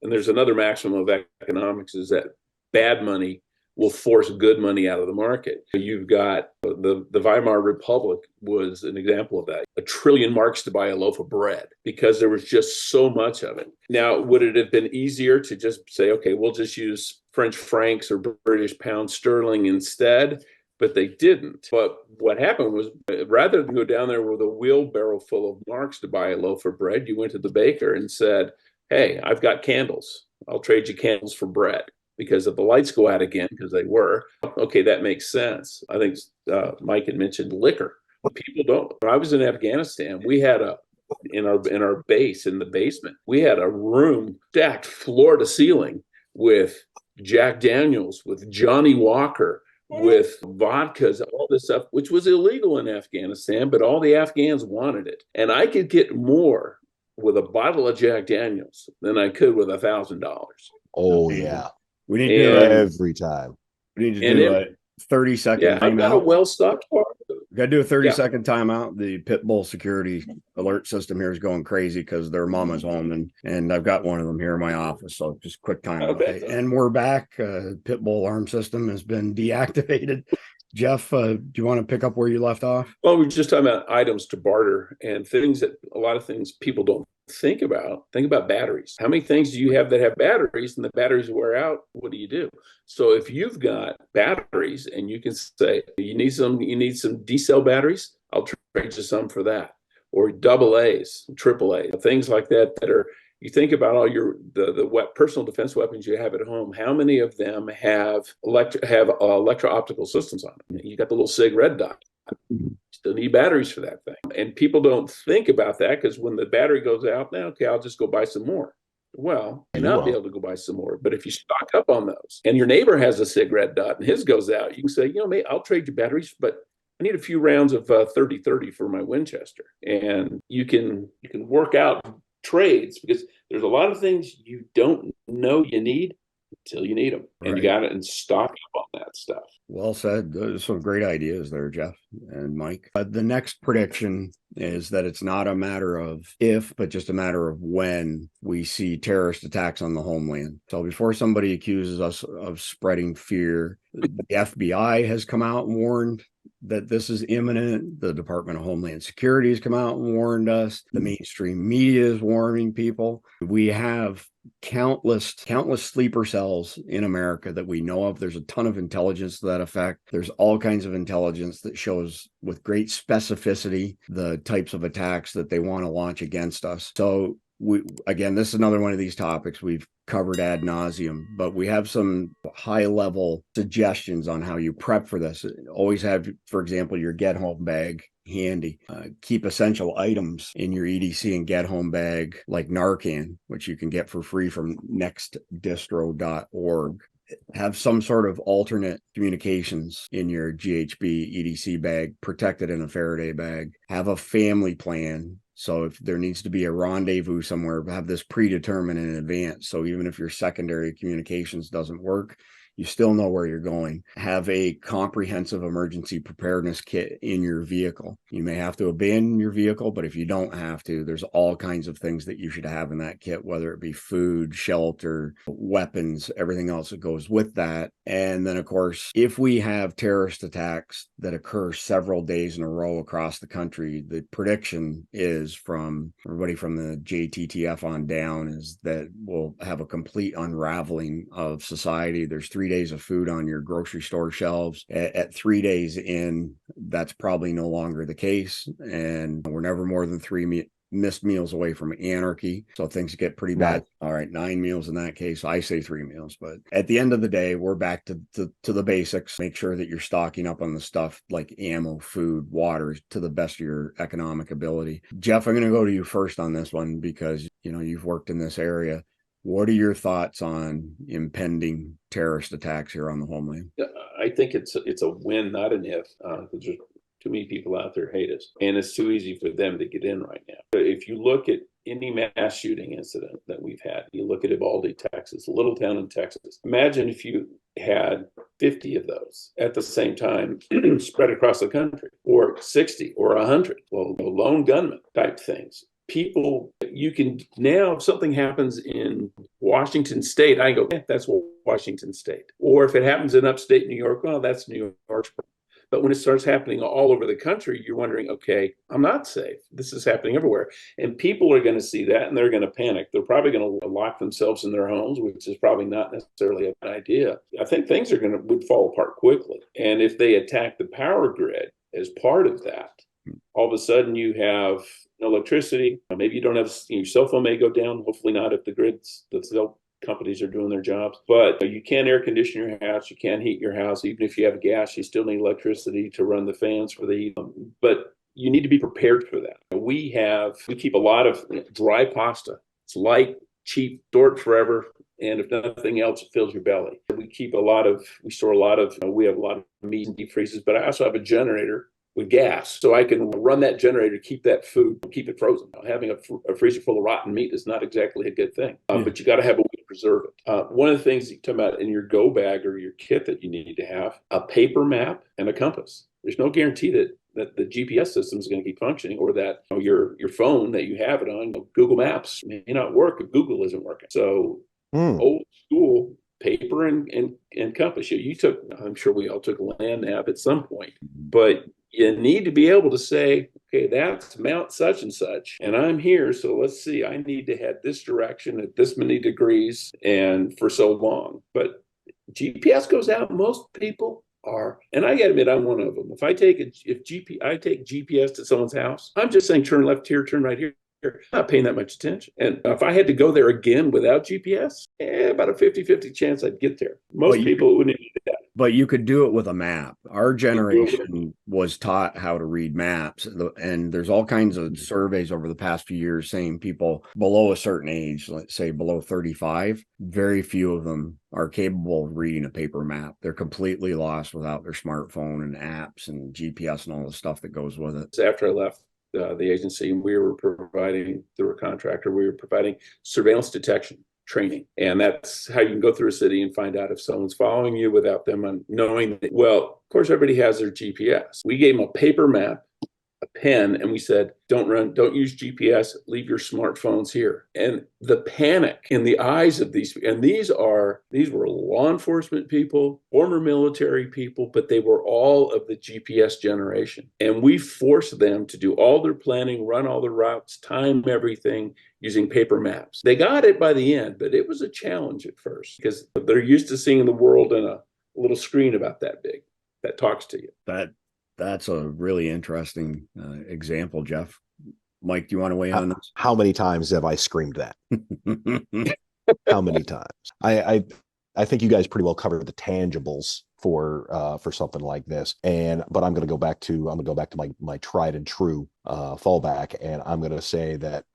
there's another maximum of economics is that bad money will force good money out of the market. You've got the Weimar Republic was an example of that. 1 trillion marks to buy a loaf of bread because there was just so much of it. Now, would it have been easier to just say, okay, we'll just use French francs or British pound sterling instead? But they didn't. But what happened was rather than go down there with a wheelbarrow full of marks to buy a loaf of bread, you went to the baker and said, hey, I've got candles. I'll trade you candles for bread. Because if the lights go out again, because they were, okay, that makes sense. I think Mike had mentioned liquor. People don't. When I was in Afghanistan, we had in our base, in the basement, we had a room stacked floor to ceiling with Jack Daniels, with Johnny Walker, with vodkas, all this stuff, which was illegal in Afghanistan, but all the Afghans wanted it. And I could get more with a bottle of Jack Daniels than I could with $1,000. Oh, yeah. We need to do every time. We need to do a 30-second I've got a well-stocked bar. We got to do a 30-second timeout. The pit bull security alert system here is going crazy because their mama's home, and I've got one of them here in my office. So just quick timeout. And we're back. Pit bull alarm system has been deactivated. Jeff, do you want to pick up where you left off? Well, we were just talking about items to barter and things that a lot of things people don't think about. Think about batteries. How many things do you have that have batteries and the batteries wear out? What do you do? So if you've got batteries and you can say, you need some D-cell batteries, I'll trade you some for that. Or AA's, AAA, things like that are, you think about all the personal defense weapons you have at home. How many of them have electro-optical systems on them? You got the little SIG red dot. Still need batteries for that thing. And people don't think about that because when the battery goes out, now, okay, I'll just go buy some more. Well, you may not be able to go buy some more. But if you stock up on those and your neighbor has a SIG red dot and his goes out, you can say, I'll trade you batteries, but I need a few rounds of 30-30 for my Winchester. And you can work out trades, because there's a lot of things you don't know you need until you need them. And you got it and stock up on that stuff. Well said. Those are some great ideas there, Jeff and Mike. The next prediction is that it's not a matter of if, but just a matter of when we see terrorist attacks on the homeland. So before somebody accuses us of spreading fear, the FBI has come out and warned that this is imminent. The Department of Homeland Security has come out and warned us. The mainstream media is warning people. We have countless sleeper cells in America that we know of. There's a ton of intelligence to that effect. There's all kinds of intelligence that shows with great specificity the types of attacks that they want to launch against us. So again, this is another one of these topics we've covered ad nauseum, but we have some high level suggestions on how you prep for this. Always have, for example, your get home bag handy. Keep essential items in your EDC and get home bag, like Narcan, which you can get for free from nextdistro.org. Have some sort of alternate communications in your GHB EDC bag, protected in a Faraday bag. Have a family plan. So if there needs to be a rendezvous somewhere, have this predetermined in advance. So even if your secondary communications doesn't work, you still know where you're going. Have a comprehensive emergency preparedness kit in your vehicle. You may have to abandon your vehicle, but if you don't have to, there's all kinds of things that you should have in that kit, whether it be food, shelter, weapons, everything else that goes with that. And then, of course, if we have terrorist attacks that occur several days in a row across the country, the prediction is from everybody from the JTTF on down is that we'll have a complete unraveling of society. There's 3 days of food on your grocery store shelves. At 3 days in, that's probably no longer the case. And we're never more than three missed meals away from anarchy. So things get pretty bad. All right, 9 meals in that case. I say 3 meals. But at the end of the day, we're back to the basics. Make sure that you're stocking up on the stuff like ammo, food, water to the best of your economic ability. Jeff, I'm going to go to you first on this one because, you've worked in this area. What are your thoughts on impending terrorist attacks here on the homeland? I think it's a win, not an if. There's too many people out there hate us, and it's too easy for them to get in right now. If you look at any mass shooting incident that we've had, you look at Uvalde, Texas, a little town in Texas. Imagine if you had 50 of those at the same time spread across the country, or 60 or 100. Well, lone gunman type things. People, you can now, if something happens in Washington State, I go, that's Washington State. Or if it happens in upstate New York, well, that's New York. But when it starts happening all over the country, you're wondering, okay, I'm not safe. This is happening everywhere. And people are going to see that and they're going to panic. They're probably going to lock themselves in their homes, which is probably not necessarily a bad idea. I think things would fall apart quickly. And if they attack the power grid as part of that, all of a sudden you have no electricity. Maybe you don't have, your cell phone may go down. Hopefully not if the cell companies are doing their jobs. But you can't air condition your house. You can't heat your house. Even if you have gas, you still need electricity to run the fans for the heat. But you need to be prepared for that. We keep a lot of dry pasta. It's light, cheap, store it forever. And if nothing else, it fills your belly. We store a lot of, we have a lot of meat and deep freezes, but I also have a generator with gas, so I can run that generator, keep that food, keep it frozen. Having a freezer full of rotten meat is not exactly a good thing, but you got to have a way to preserve it. One of the things you talk about in your go bag or your kit that you need to have, a paper map and a compass. There's no guarantee that the GPS system is going to keep functioning, or that your phone that you have it on, Google Maps may not work if Google isn't working. So old school paper and compass. I'm sure we all took a land nav at some point, but you need to be able to say, okay, that's Mount such and such, and I'm here. So let's see, I need to head this direction at this many degrees and for so long. But GPS goes out. Most people are, and I gotta admit, I'm one of them. If I take GPS to someone's house, I'm just saying turn left here, turn right here. I'm not paying that much attention. And if I had to go there again without GPS, about a 50-50 chance I'd get there. Most people wouldn't do that. But you could do it with a map. Our generation was taught how to read maps, and there's all kinds of surveys over the past few years saying people below a certain age, let's say below 35, very few of them are capable of reading a paper map. They're completely lost without their smartphone and apps and GPS and all the stuff that goes with it. After I left the agency, we were providing, through a contractor, we were providing surveillance detection training. And that's how you can go through a city and find out if someone's following you without them knowing that. Well, of course, everybody has their GPS. We gave them a paper map, a pen, and we said, don't use GPS, leave your smartphones here. And the panic in the eyes of these, and these were law enforcement people, former military people, but they were all of the GPS generation. And we forced them to do all their planning, run all the routes, time everything using paper maps. They got it by the end, but it was a challenge at first because they're used to seeing the world in a little screen about that big that talks to you. That's a really interesting example, Jeff. Mike, do you want to weigh in on this? How many times have I screamed that? How many times? I think you guys pretty well covered the tangibles for something like this. But I'm going to go back to my tried and true fallback, and I'm going to say that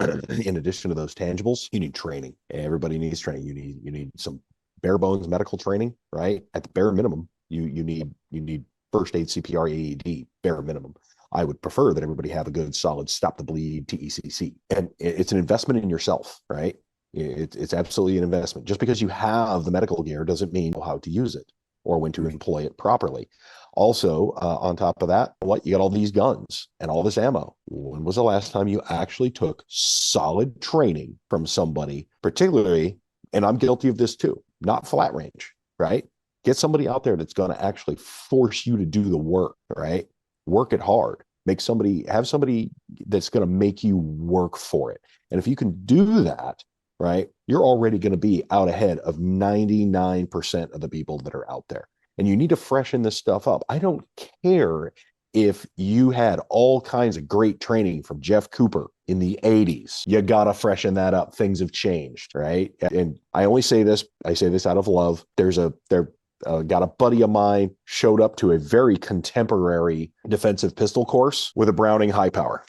in addition to those tangibles, you need training. Everybody needs training. You need some bare bones medical training, right? At the bare minimum, you need first aid, CPR, AED, bare minimum. I would prefer that everybody have a good, solid stop the bleed TECC, and it's an investment in yourself, right? It's absolutely an investment. Just because you have the medical gear doesn't mean you know how to use it or when to employ it properly. Also, on top of that, you got all these guns and all this ammo. When was the last time you actually took solid training from somebody, particularly, and I'm guilty of this too, not flat range, right? Get somebody out there that's going to actually force you to do the work, right? Work it hard. Have somebody that's going to make you work for it. And if you can do that, right, you're already going to be out ahead of 99% of the people that are out there. And you need to freshen this stuff up. I don't care if you had all kinds of great training from Jeff Cooper in the 80s. You got to freshen that up. Things have changed, right? And I say this out of love. Got a buddy of mine showed up to a very contemporary defensive pistol course with a Browning high power.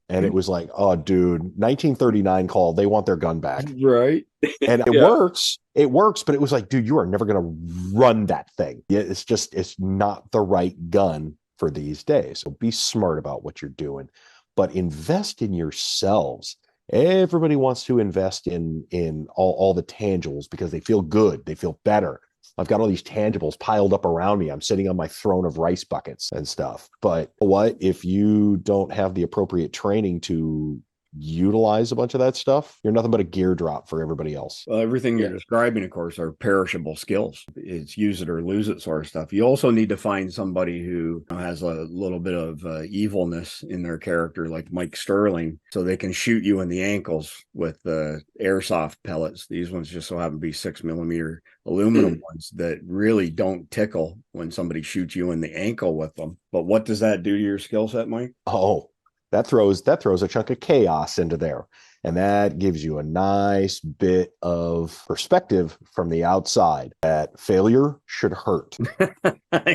And it was like, oh, dude, 1939 call. They want their gun back. Right. And it works. It works. But it was like, dude, you are never going to run that thing. It's not the right gun for these days. So be smart about what you're doing, but invest in yourselves. Everybody wants to invest in all the tangibles because they feel good. They feel better. I've got all these tangibles piled up around me. I'm sitting on my throne of rice buckets and stuff. But what if you don't have the appropriate training to utilize a bunch of that stuff? You're nothing but a gear drop for everybody else. Well, everything you're describing, of course, are perishable skills. It's use it or lose it sort of stuff. You also need to find somebody who has a little bit of evilness in their character, like Mike Sterling, so they can shoot you in the ankles with airsoft pellets. These ones just so happen to be 6mm aluminum ones that really don't tickle when somebody shoots you in the ankle with them. But what does that do to your skill set, Mike? Oh, that throws a chunk of chaos into there. And that gives you a nice bit of perspective from the outside that failure should hurt.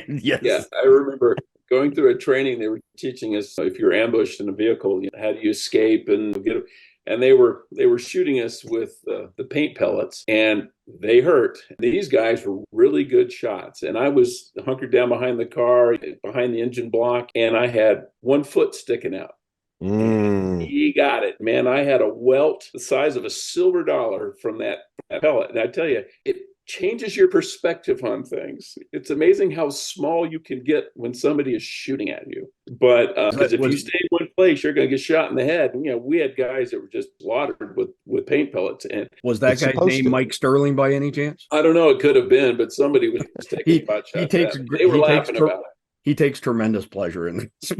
Yes. Yeah, I remember going through a training. They were teaching us if you're ambushed in a vehicle, how do you escape and get. And they were shooting us with the paint pellets, and they hurt. These guys were really good shots, and I was hunkered down behind the car, behind the engine block, and I had one foot sticking out. He got it, man. I had a welt the size of a silver dollar from that pellet, and I tell you, it changes your perspective on things. It's amazing how small you can get when somebody is shooting at you. But because if you stay in one place, you're going to get shot in the head. And, we had guys that were just slaughtered with paint pellets. And was that guy's name Mike Sterling by any chance? I don't know. It could have been, but somebody was taking pot shots. They were laughing about it. He takes tremendous pleasure in this.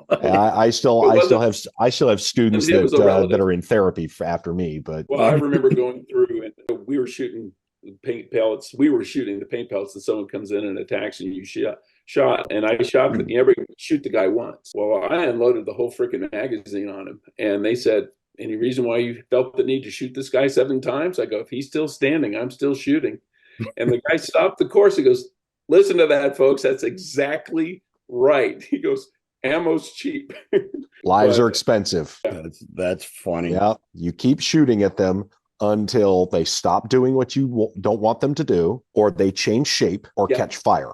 I still have students that are in therapy after me. But I remember going through and we were shooting paint pellets. We were shooting the paint pellets, and someone comes in and attacks, and you shot. And I shot. Shoot the guy once. Well, I unloaded the whole freaking magazine on him, and they said, "Any reason why you felt the need to shoot this guy 7 times?" I go, "If he's still standing, I'm still shooting." And the guy stopped the course. He goes, Listen to that, folks. That's exactly right. He goes, ammo's cheap. Lives are But expensive. That's funny. Yeah. You keep shooting at them until they stop doing what you don't want them to do, or they change shape or Yeah. catch fire.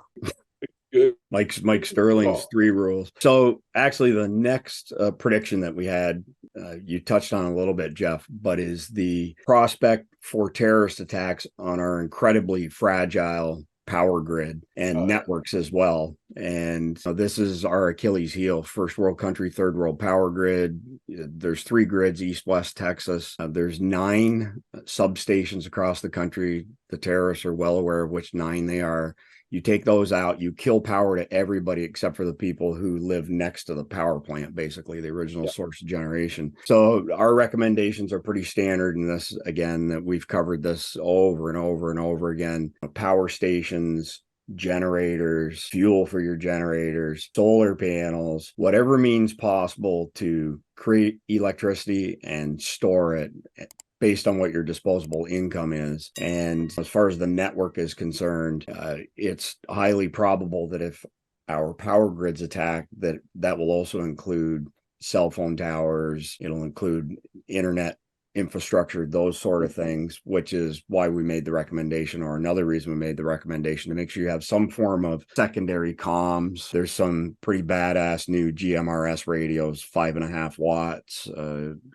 good. Mike Sterling's 3 rules. So actually the next prediction that we had, you touched on a little bit, Jeff, but is the prospect for terrorist attacks on our incredibly fragile power grid and networks as well. And this is our Achilles heel. First world country, third world power grid. There's 3 grids, east, west, Texas. There's 9 substations across the country. The terrorists are well aware of which 9 they are. You take those out, you kill power to everybody except for the people who live next to the power plant, basically the original source of generation. So our recommendations are pretty standard in this, again, that we've covered this over and over and over again. Power stations, generators, fuel for your generators, solar panels, whatever means possible to create electricity and store it based on what your disposable income is. And as far as the network is concerned, it's highly probable that if our power grid's attacked, that will also include cell phone towers, it'll include internet infrastructure, those sort of things, which is why we made the recommendation, or another reason we made the recommendation, to make sure you have some form of secondary comms. There's some pretty badass new GMRS radios, 5.5 watts,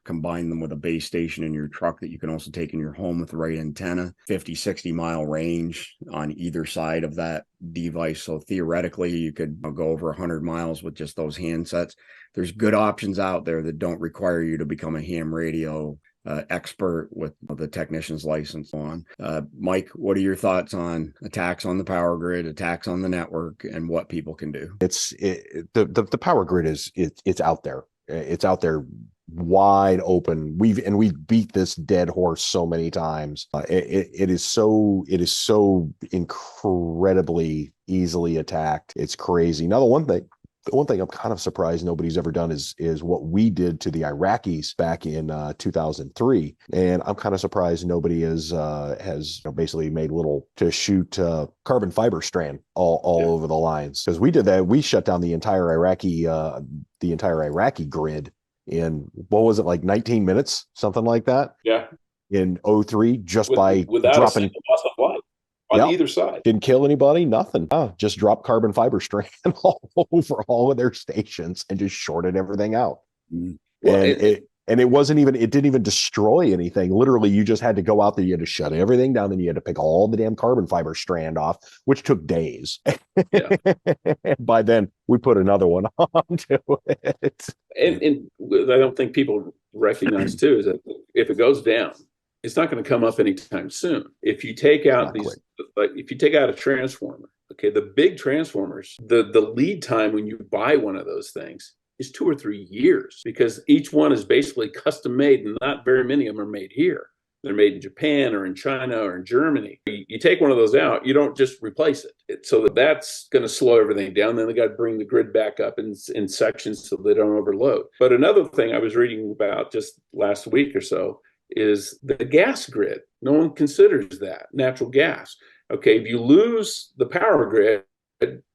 combine them with a base station in your truck that you can also take in your home with the right antenna, 50-60 mile range on either side of that device. So theoretically you could go over 100 miles with just those handsets. There's good options out there that don't require you to become a ham radio expert with the technician's license on. Mike, what are your thoughts on attacks on the power grid, attacks on the network, and what people can do? The power grid it's out there. It's out there wide open. We've beat this dead horse so many times. It is so incredibly easily attacked. It's crazy. Now, the one thing I'm kind of surprised nobody's ever done is what we did to the Iraqis back in 2003, and I'm kind of surprised nobody has basically made little to shoot carbon fiber strand all over the lines, because we did that. We shut down the entire Iraqi grid in, what was it, like 19 minutes, something like that. Yeah. In 2003, just by without dropping a single loss of life on either side. Didn't kill anybody, nothing. Just dropped carbon fiber strand all over all of their stations and just shorted everything out. Well, it didn't even destroy anything. Literally, you just had to go out there, you had to shut everything down, and you had to pick all the damn carbon fiber strand off, which took days. Yeah. By then, we put another one onto it. And I don't think people recognize too is that if it goes down, it's not going to come up anytime soon. If you take out if you take out a transformer, okay, the big transformers, the lead time when you buy one of those things is 2 or 3 years, because each one is basically custom made, and not very many of them are made here. They're made in Japan or in China or in Germany. You take one of those out, you don't just replace it. So that's going to slow everything down. Then they got to bring the grid back up in sections so they don't overload. But another thing I was reading about just last week or so is the gas grid. No one considers that, natural gas. Okay, if you lose the power grid,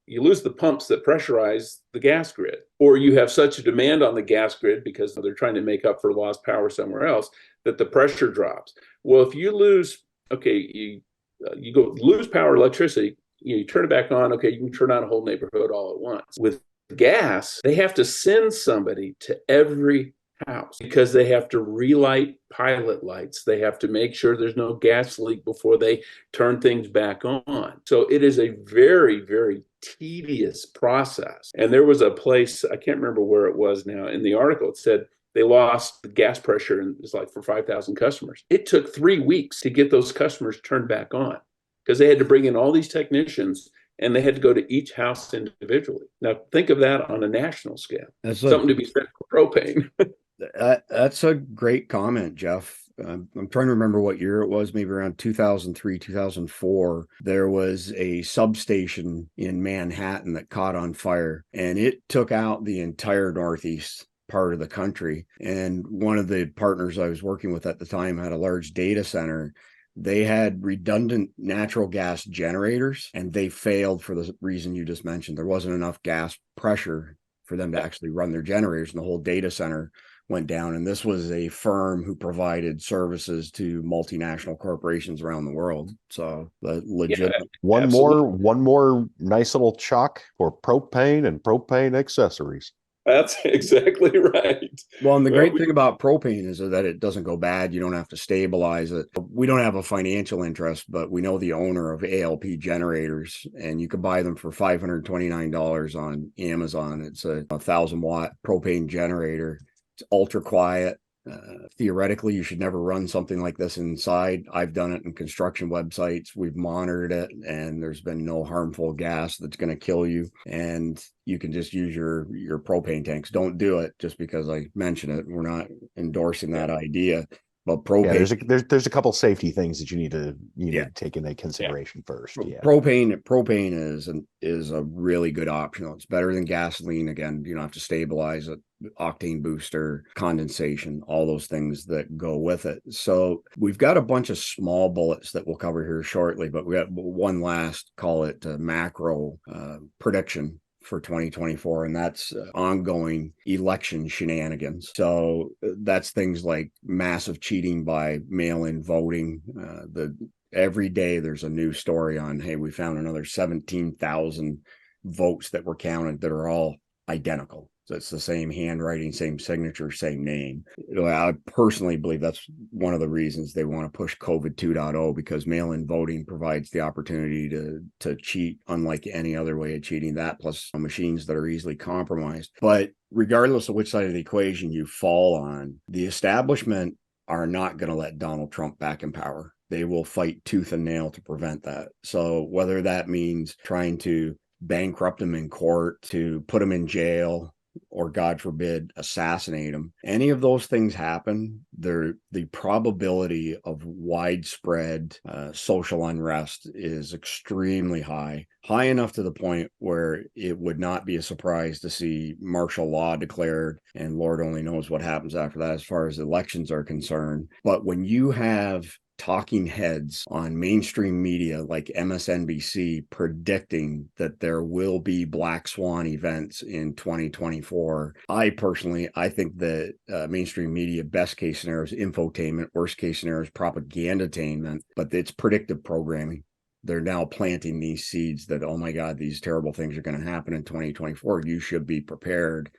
you lose the pumps that pressurize the gas grid, or you have such a demand on the gas grid because they're trying to make up for lost power somewhere else that the pressure drops. Well, if you lose, you go lose power, electricity, you turn it back on, okay, you can turn on a whole neighborhood all at once. With gas, they have to send somebody to every house because they have to relight pilot lights. They have to make sure there's no gas leak before they turn things back on. So it is a very, very tedious process. And there was a place, I can't remember where it was now, in the article, it said they lost the gas pressure, and it's like for 5,000 customers. It took 3 weeks to get those customers turned back on because they had to bring in all these technicians and they had to go to each house individually. Now, think of that on a national scale. That's something to be said for propane. That's a great comment, Jeff. I'm trying to remember what year it was, maybe around 2003, 2004. There was a substation in Manhattan that caught on fire, and it took out the entire Northeast part of the country. And one of the partners I was working with at the time had a large data center They had redundant natural gas generators, and they failed for the reason you just mentioned. There wasn't enough gas pressure for them to actually run their generators, and the whole data center went down. And this was a firm who provided services to multinational corporations around the world. So the legit. One more nice little chalk for propane and propane accessories. That's exactly right. Well, and the great thing about propane is that it doesn't go bad. You don't have to stabilize it. We don't have a financial interest, but we know the owner of ALP generators, and you can buy them for $529 on Amazon. It's a 1,000-watt propane generator. It's ultra quiet. Theoretically, you should never run something like this inside. I've done it in construction websites. We've monitored it, and there's been no harmful gas that's going to kill you. And you can just use your propane tanks. Don't do it just because I mentioned it. We're not endorsing that idea. But propane, there's a couple safety things that you need to take into consideration first. Yeah. Propane is a really good option. It's better than gasoline. Again, you don't have to stabilize it. Octane booster, condensation, all those things that go with it. So we've got a bunch of small bullets that we'll cover here shortly, but we got one last, call it macro prediction for 2024, and that's ongoing election shenanigans. So that's things like massive cheating by mail-in voting. Every day there's a new story on, hey, we found another 17,000 votes that were counted that are all identical. So it's the same handwriting, same signature, same name. I personally believe that's one of the reasons they want to push COVID 2.0, because mail-in voting provides the opportunity to cheat unlike any other way of cheating, that plus machines that are easily compromised. But regardless of which side of the equation you fall on, the establishment are not going to let Donald Trump back in power. They will fight tooth and nail to prevent that. So whether that means trying to bankrupt him in court, to put him in jail, or God forbid, assassinate him, any of those things happen, the probability of widespread social unrest is extremely high enough to the point where it would not be a surprise to see martial law declared, and Lord only knows what happens after that as far as elections are concerned. But when you have talking heads on mainstream media like MSNBC predicting that there will be black swan events in 2024, I think that mainstream media, best case scenario is infotainment, worst case scenario is propagandatainment, but it's predictive programming. They're now planting these seeds that, oh my God, these terrible things are going to happen in 2024. You should be prepared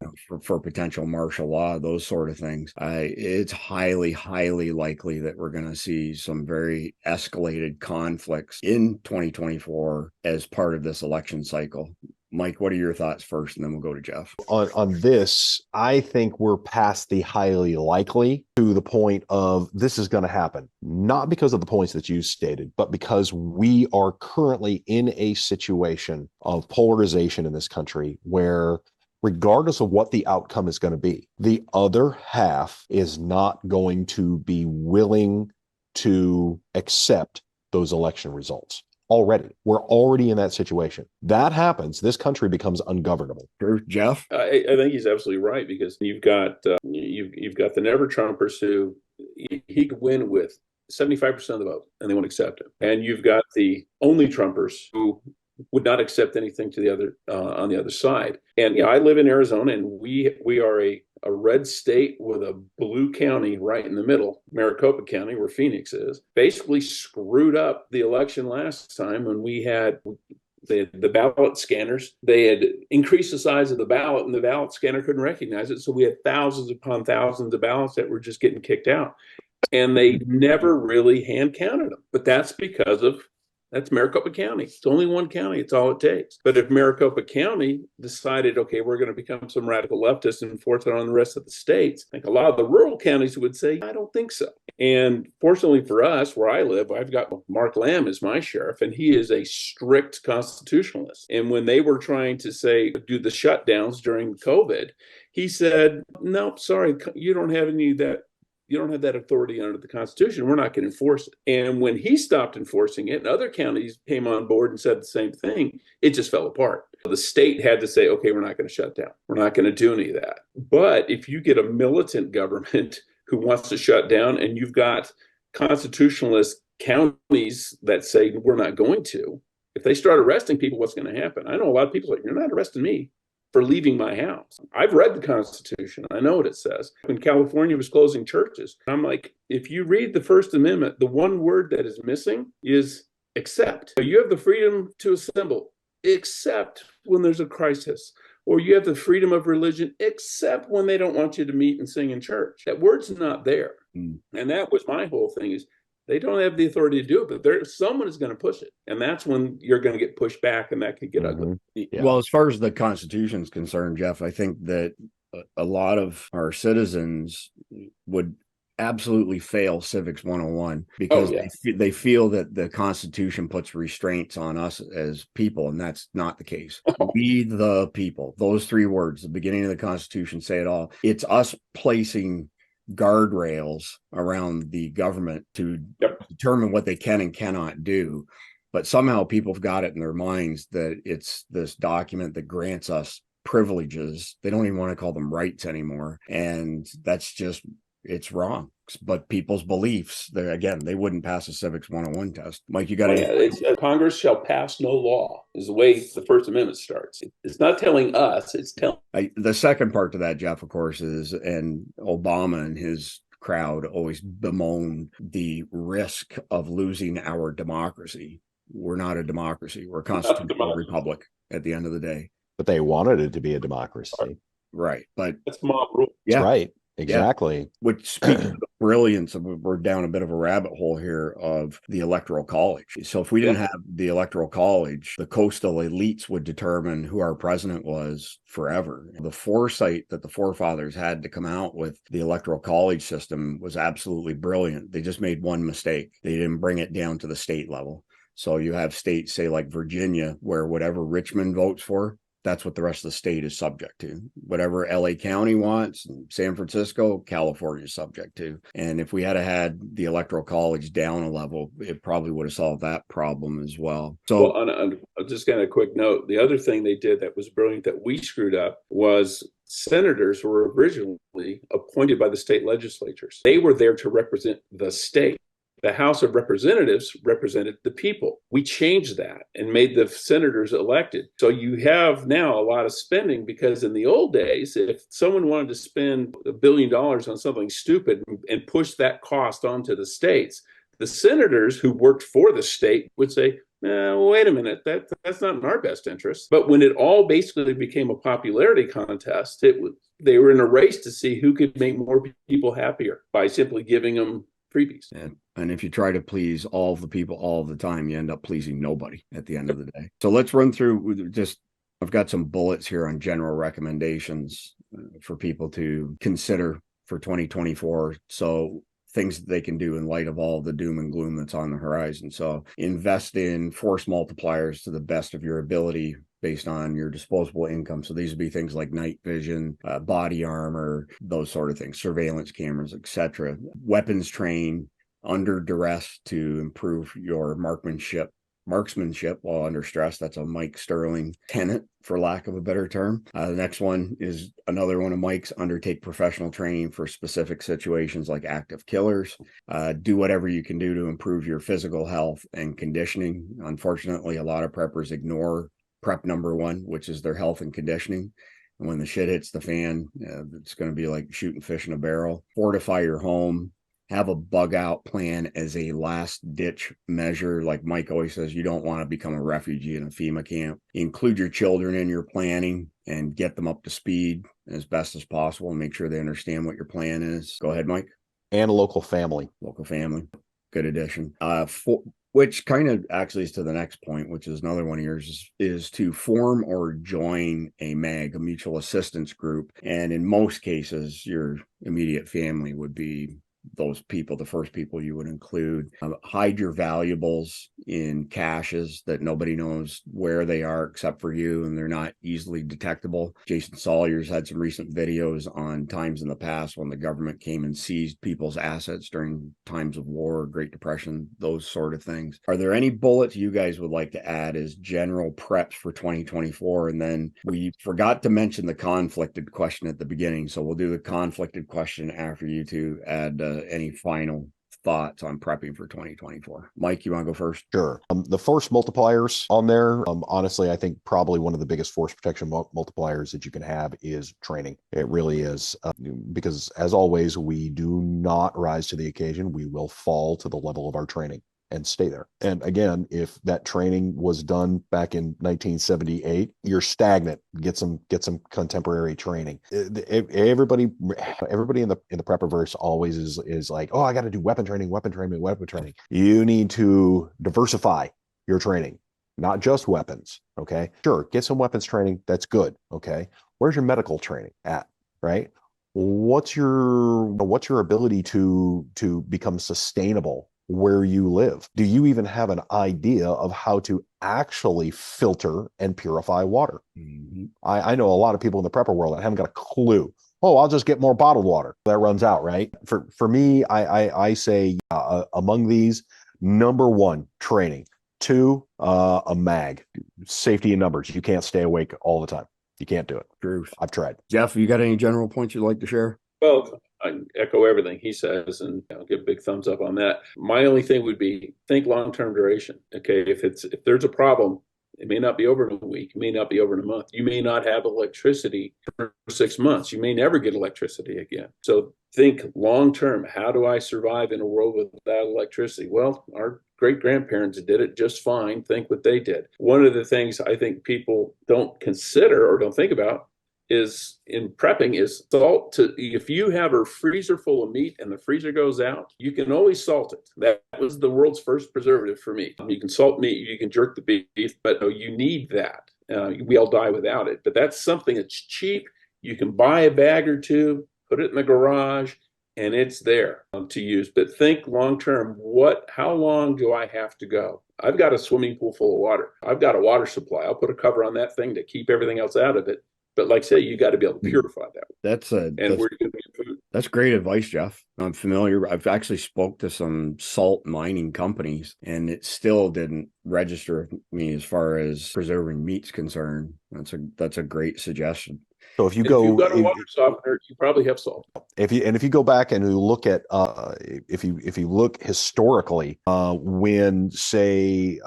for potential martial law, those sort of things. It's highly, highly likely that we're going to see some very escalated conflicts in 2024 as part of this election cycle. Mike, what are your thoughts first, and then we'll go to Jeff. On this, I think we're past the highly likely to the point of this is going to happen, not because of the points that you stated, but because we are currently in a situation of polarization in this country where, regardless of what the outcome is going to be, the other half is not going to be willing to accept those election results. We're already in that situation. That happens, this country becomes ungovernable. Sure. Jeff? I think he's absolutely right, because you've got the never Trumpers who he could win with 75% of the vote and they won't accept it. And you've got the only Trumpers who would not accept anything to the other on the other side. And I live in Arizona, and we are a red state with a blue county right in the middle, Maricopa County, where Phoenix is. Basically screwed up the election last time when we had the ballot scanners. They had increased the size of the ballot, and the ballot scanner couldn't recognize it. So we had thousands upon thousands of ballots that were just getting kicked out. And they never really hand counted them. But that's because of that's Maricopa County. It's only one county. It's all it takes. But if Maricopa County decided, okay, we're going to become some radical leftists and enforce it on the rest of the states, I think a lot of the rural counties would say, I don't think so. And fortunately for us, where I live, I've got Mark Lamb as my sheriff, and he is a strict constitutionalist. And when they were trying to say, do the shutdowns during COVID, he said, no, sorry, you don't have any of that. You don't have that authority under the Constitution. We're not going to enforce it. And when he stopped enforcing it and other counties came on board and said the same thing, it just fell apart. The state had to say, okay, we're not going to shut down. We're not going to do any of that. But if you get a militant government who wants to shut down, and you've got constitutionalist counties that say we're not going to, if they start arresting people, what's going to happen? I know a lot of people like, you're not arresting me for leaving my house. I've read the Constitution. I know what it says. When California was closing churches, I'm like, if you read the First Amendment, the one word that is missing is except. So you have the freedom to assemble, except when there's a crisis. Or you have the freedom of religion, except when they don't want you to meet and sing in church. That word's not there. And that was my whole thing, is they don't have the authority to do it, but someone is going to push it. And that's when you're going to get pushed back, and that could get ugly. Yeah. Well, as far as the Constitution is concerned, Jeff, I think that a lot of our citizens would absolutely fail Civics 101 because they feel that the Constitution puts restraints on us as people, and that's not the case. We the people, those three words, the beginning of the Constitution, say it all. It's us placing guardrails around the government to determine what they can and cannot do. But somehow people have got it in their minds that it's this document that grants us privileges. They don't even want to call them rights anymore. And that's just, it's wrong. But people's beliefs, they wouldn't pass a Civics 101 test. Mike, you got to... Congress shall pass no law is the way the First Amendment starts. It's not telling us, it's telling... The second part to that, Jeff, of course, is, and Obama and his crowd always bemoan the risk of losing our democracy. We're not a democracy. We're a constitutional republic at the end of the day. But they wanted it to be a democracy. Right. But that's mob rule. Yeah. That's right. Exactly. Yeah. Which speaks to the brilliance of, we're down a bit of a rabbit hole here, of the Electoral College. So if we didn't have the Electoral College, the coastal elites would determine who our president was forever. The foresight that the forefathers had to come out with the Electoral College system was absolutely brilliant. They just made one mistake. They didn't bring it down to the state level. So you have states, say like Virginia, where whatever Richmond votes for, that's what the rest of the state is subject to. Whatever LA County wants, San Francisco, California is subject to. And if we had the Electoral College down a level, it probably would have solved that problem as well. So, on just kind of a quick note, the other thing they did that was brilliant that we screwed up was senators were originally appointed by the state legislatures. They were there to represent the state. The House of Representatives represented the people. We changed that and made the senators elected. So you have now a lot of spending, because in the old days, if someone wanted to spend $1 billion on something stupid and push that cost onto the states, the senators who worked for the state would say, wait a minute, that's not in our best interest. But when it all basically became a popularity contest, they were in a race to see who could make more people happier by simply giving them freebies. And if you try to please all the people all the time, you end up pleasing nobody at the end of the day. So let's run through I've got some bullets here on general recommendations for people to consider for 2024. So things that they can do in light of all the doom and gloom that's on the horizon. So invest in force multipliers to the best of your ability based on your disposable income. So these would be things like night vision, body armor, those sort of things, surveillance cameras, etc. Weapons train under duress to improve your marksmanship while under stress. That's a Mike Sterling tenet, for lack of a better term. The next one is another one of Mike's: undertake professional training for specific situations like active killers. Do whatever you can do to improve your physical health and conditioning. Unfortunately, a lot of preppers ignore prep number one, which is their health and conditioning. And when the shit hits the fan, it's going to be like shooting fish in a barrel. Fortify your home. Have a bug out plan as a last ditch measure. Like Mike always says, you don't want to become a refugee in a FEMA camp. Include your children in your planning and get them up to speed as best as possible, and make sure they understand what your plan is. Go ahead, Mike. And a local family. Good addition. Which kind of actually is to the next point, which is another one of yours, is to form or join a MAG, a mutual assistance group. And in most cases, your immediate family would be those people, the first people you would include. Hide your valuables in caches that nobody knows where they are except for you, and they're not easily detectable. Jason Sawyer's had some recent videos on times in the past when the government came and seized people's assets during times of war, Great Depression, those sort of things. Are there any bullets you guys would like to add as general preps for 2024? And then we forgot to mention the conflicted question at the beginning, so we'll do the conflicted question after you two add any final thoughts on prepping for 2024. Mike, you want to go first? Sure. The force multipliers on there, honestly, I think probably one of the biggest force protection multipliers that you can have is training. It really is, because as always, we do not rise to the occasion. We will fall to the level of our training and stay there. And again, if that training was done back in 1978, you're stagnant. Get some contemporary training. Everybody in the prepperverse always is like, oh, I got to do weapon training. You need to diversify your training, not just weapons. Okay, sure, get some weapons training. That's good. Okay, where's your medical training at? Right? What's your ability to become sustainable where you live? Do you even have an idea of how to actually filter and purify water? Mm-hmm. I know a lot of people in the prepper world that haven't got a clue. Oh, I'll just get more bottled water. That runs out, right? For me, I say among these, number one, training. Two, a mag. Safety in numbers. You can't stay awake all the time. You can't do it. Truth. I've tried. Jeff, you got any general points you'd like to share? Well, I echo everything he says, and I'll give a big thumbs up on that. My only thing would be think long-term duration. Okay, if there's a problem, it may not be over in a week, it may not be over in a month. You may not have electricity for 6 months. You may never get electricity again. So think long-term. How do I survive in a world without electricity? Well, our great-grandparents did it just fine. Think what they did. One of the things I think people don't consider or don't think about is in prepping is salt. If you have a freezer full of meat and the freezer goes out, you can always salt it. That was the world's first preservative for meat. You can salt meat, you can jerk the beef, but you need that. We all die without it, but that's something that's cheap. You can buy a bag or two, put it in the garage, and it's there to use. But think long term. How long do I have to go? I've got a swimming pool full of water. I've got a water supply. I'll put a cover on that thing to keep everything else out of it. But like I say, you got to be able to purify that. That's where you get food. That's great advice, Jeff. I'm familiar. I've actually spoke to some salt mining companies, and it still didn't register with me as far as preserving meat's concerned. That's a great suggestion. So if you've got a water softener, you probably have salt. If you go back and you look at if you look historically, when say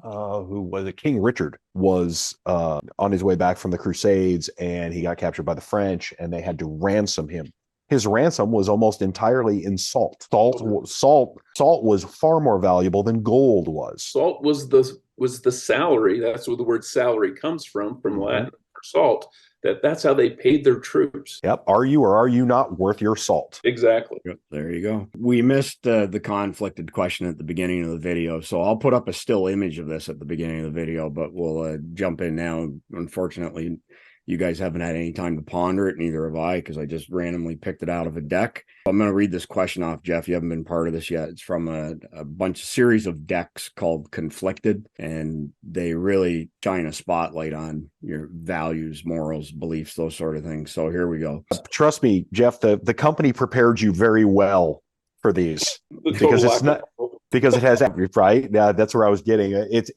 who was it, King Richard was on his way back from the Crusades, and he got captured by the French, and they had to ransom him. His ransom was almost entirely in salt. Salt was far more valuable than gold was. Salt was the salary. That's where the word salary comes from Latin for salt. That's how they paid their troops. Yep. Are you or are you not worth your salt? Exactly. Yep, there you go. We missed the conflicted question at the beginning of the video, so I'll put up a still image of this at the beginning of the video, but we'll jump in now. Unfortunately, you guys haven't had any time to ponder it, neither have I, because I just randomly picked it out of a deck. I'm going to read this question off, Jeff. You haven't been part of this yet. It's from a series of decks called Conflicted, and they really shine a spotlight on your values, morals, beliefs, those sort of things. So here we go. Trust me, Jeff, the company prepared you very well for these because it's not because it has right. Yeah, that's where I was getting.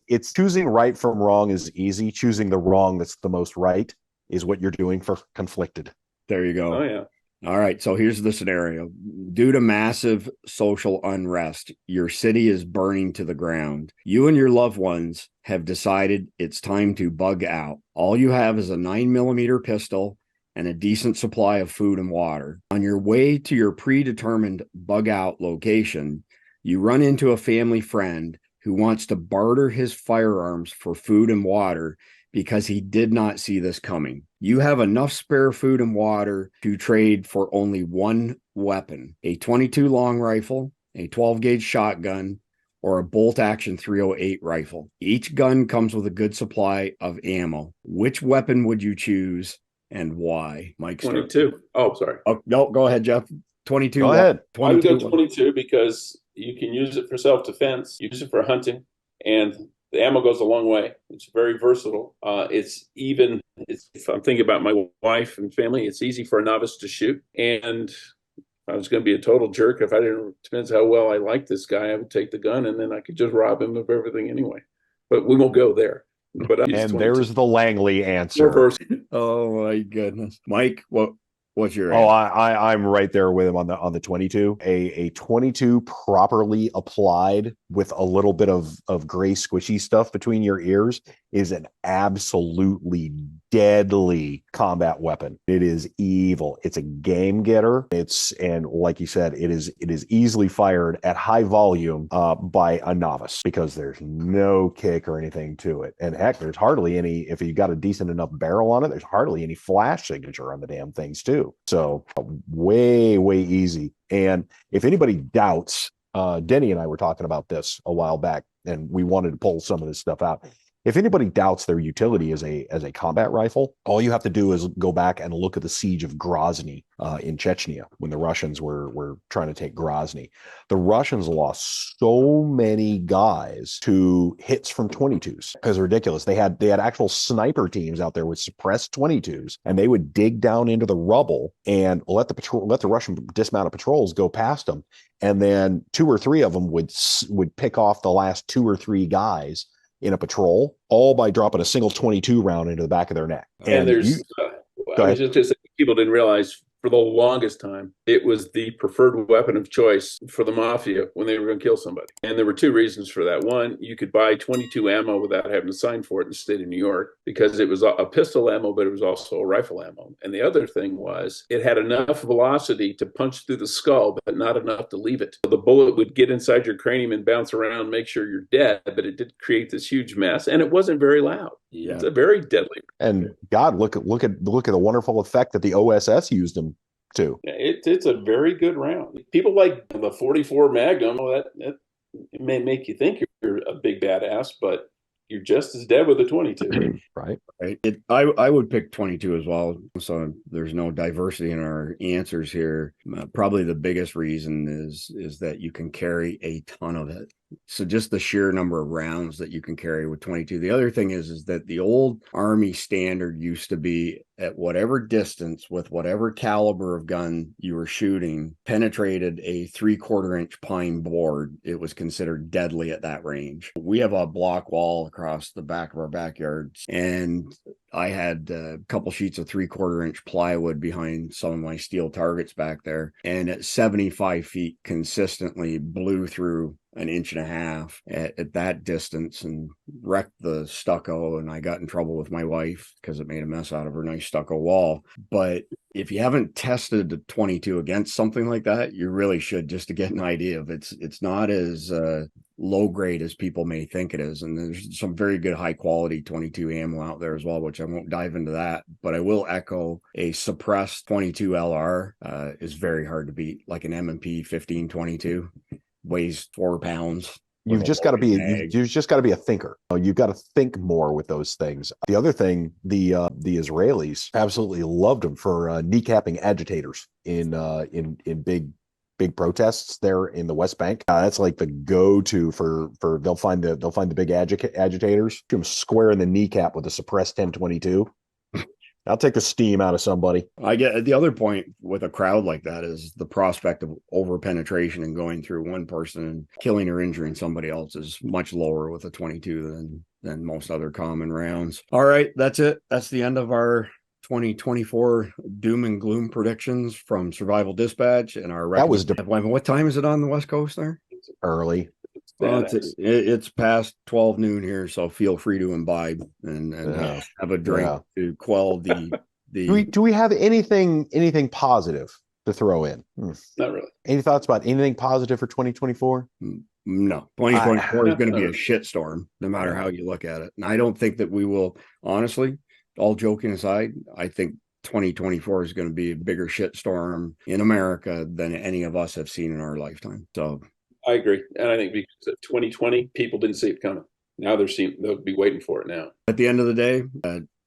It's choosing right from wrong is easy. Choosing the wrong that's the most right is what you're doing for Conflicted. There you go. Oh, yeah. All right. So here's the scenario. Due to massive social unrest, your city is burning to the ground. You and your loved ones have decided it's time to bug out. All you have is a 9mm pistol and a decent supply of food and water. On your way to your predetermined bug out location, you run into a family friend who wants to barter his firearms for food and water because he did not see this coming. You have enough spare food and water to trade for only one weapon, a .22 long rifle, a 12-gauge shotgun, or a bolt-action .308 rifle. Each gun comes with a good supply of ammo. Which weapon would you choose and why? Mike? 22. Oh, sorry. Oh, no, go ahead, Jeff. 22. Go ahead. 22. I would go 22 because you can use it for self-defense, use it for hunting, and the ammo goes a long way. It's very versatile. If I'm thinking about my wife and family, it's easy for a novice to shoot. And if I was going to be a total jerk, if I didn't, depends how well I like this guy, I would take the gun and then I could just rob him of everything anyway. But we won't go there. But and there's the Langley answer. Oh my goodness. Mike, what What's your Oh, answer? I'm right there with him on the 22. A 22 properly applied with a little bit of gray squishy stuff between your ears is an absolutely deadly combat weapon. It is evil. It's a game getter. And like you said, it is easily fired at high volume by a novice because there's no kick or anything to it. And heck, there's hardly any, if you got a decent enough barrel on it, there's hardly any flash signature on the damn things too. So way easy. And if anybody doubts, Denny and I were talking about this a while back, and we wanted to pull some of this stuff out. If anybody doubts their utility as a combat rifle, all you have to do is go back and look at the siege of Grozny in Chechnya when the Russians were trying to take Grozny. The Russians lost so many guys to hits from 22s. It was ridiculous. They had actual sniper teams out there with suppressed 22s, and they would dig down into the rubble and let the Russian dismounted patrols go past them, and then 2 or 3 of them would pick off the last 2 or 3 guys in a patrol, all by dropping a single 22 round into the back of their neck. And there's, I was just saying, people didn't realize for the longest time, it was the preferred weapon of choice for the mafia when they were going to kill somebody. And there were 2 reasons for that. One, you could buy 22 ammo without having to sign for it in the state of New York because it was a pistol ammo, but it was also a rifle ammo. And the other thing was it had enough velocity to punch through the skull, but not enough to leave it. So the bullet would get inside your cranium and bounce around, make sure you're dead, but it did create this huge mess, and it wasn't very loud. Yeah. It's a very deadly. And God, look at the wonderful effect that the OSS used them to. It's a very good round. People like the 44 Magnum. Well, that it may make you think you're a big badass, but you're just as dead with a 22. Right. I would pick 22 as well. So there's no diversity in our answers here. Probably the biggest reason is that you can carry a ton of it. So just the sheer number of rounds that you can carry with 22. The other thing is that the old Army standard used to be at whatever distance with whatever caliber of gun you were shooting penetrated a 3/4 inch pine board. It was considered deadly at that range. We have a block wall across the back of our backyards, and I had a couple sheets of 3/4 inch plywood behind some of my steel targets back there. And at 75 feet consistently blew through 1.5 inches at that distance and wrecked the stucco. And I got in trouble with my wife because it made a mess out of her nice stucco wall. But if you haven't tested the 22 against something like that, you really should, just to get an idea of it's not as low grade as people may think it is. And there's some very good high quality 22 ammo out there as well, which I won't dive into that, but I will echo a suppressed 22 LR is very hard to beat, like an M&P 1522 weighs 4 pounds. You've just got to be a thinker. You've got to think more with those things. The other thing, the Israelis absolutely loved them for kneecapping agitators in big protests there in the West Bank. That's like the go-to for they'll find the big agitators, shoot them square in the kneecap with a suppressed 1022. I'll take the steam out of somebody. I get the other point with a crowd like that is the prospect of over penetration and going through one person and killing or injuring somebody else is much lower with a 22 than most other common rounds. All right, that's it. That's the end of our 2024 doom and gloom predictions from Survival Dispatch and our that was what time is it on the West Coast there? Early. Well, it's past 12 noon here, so feel free to imbibe and have a drink to quell the. Do we have anything positive to throw in? Not really. Any thoughts about anything positive for 2024? No, 2024 is going to be a shitstorm, no matter how you look at it. And I don't think that we will, honestly, all joking aside, I think 2024 is going to be a bigger shitstorm in America than any of us have seen in our lifetime. So I agree. And I think because of 2020, people didn't see it coming. Now they'll be waiting for it now. At the end of the day,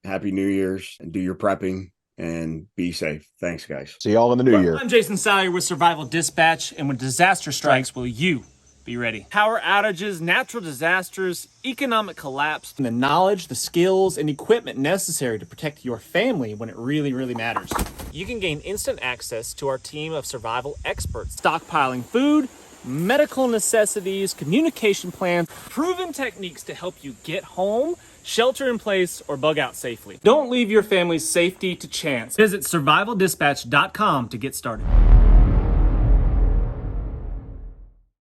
Happy New Year's, and do your prepping and be safe. Thanks, guys. See y'all in the new year. I'm Jason Salyer with Survival Dispatch, and when disaster strikes, will you be ready? Power outages, natural disasters, economic collapse, and the knowledge, the skills, and equipment necessary to protect your family when it really, really matters. You can gain instant access to our team of survival experts, stockpiling food, medical necessities, communication plans, proven techniques to help you get home, Shelter in place or bug out safely. Don't leave your family's safety to chance. Visit survivaldispatch.com to get started.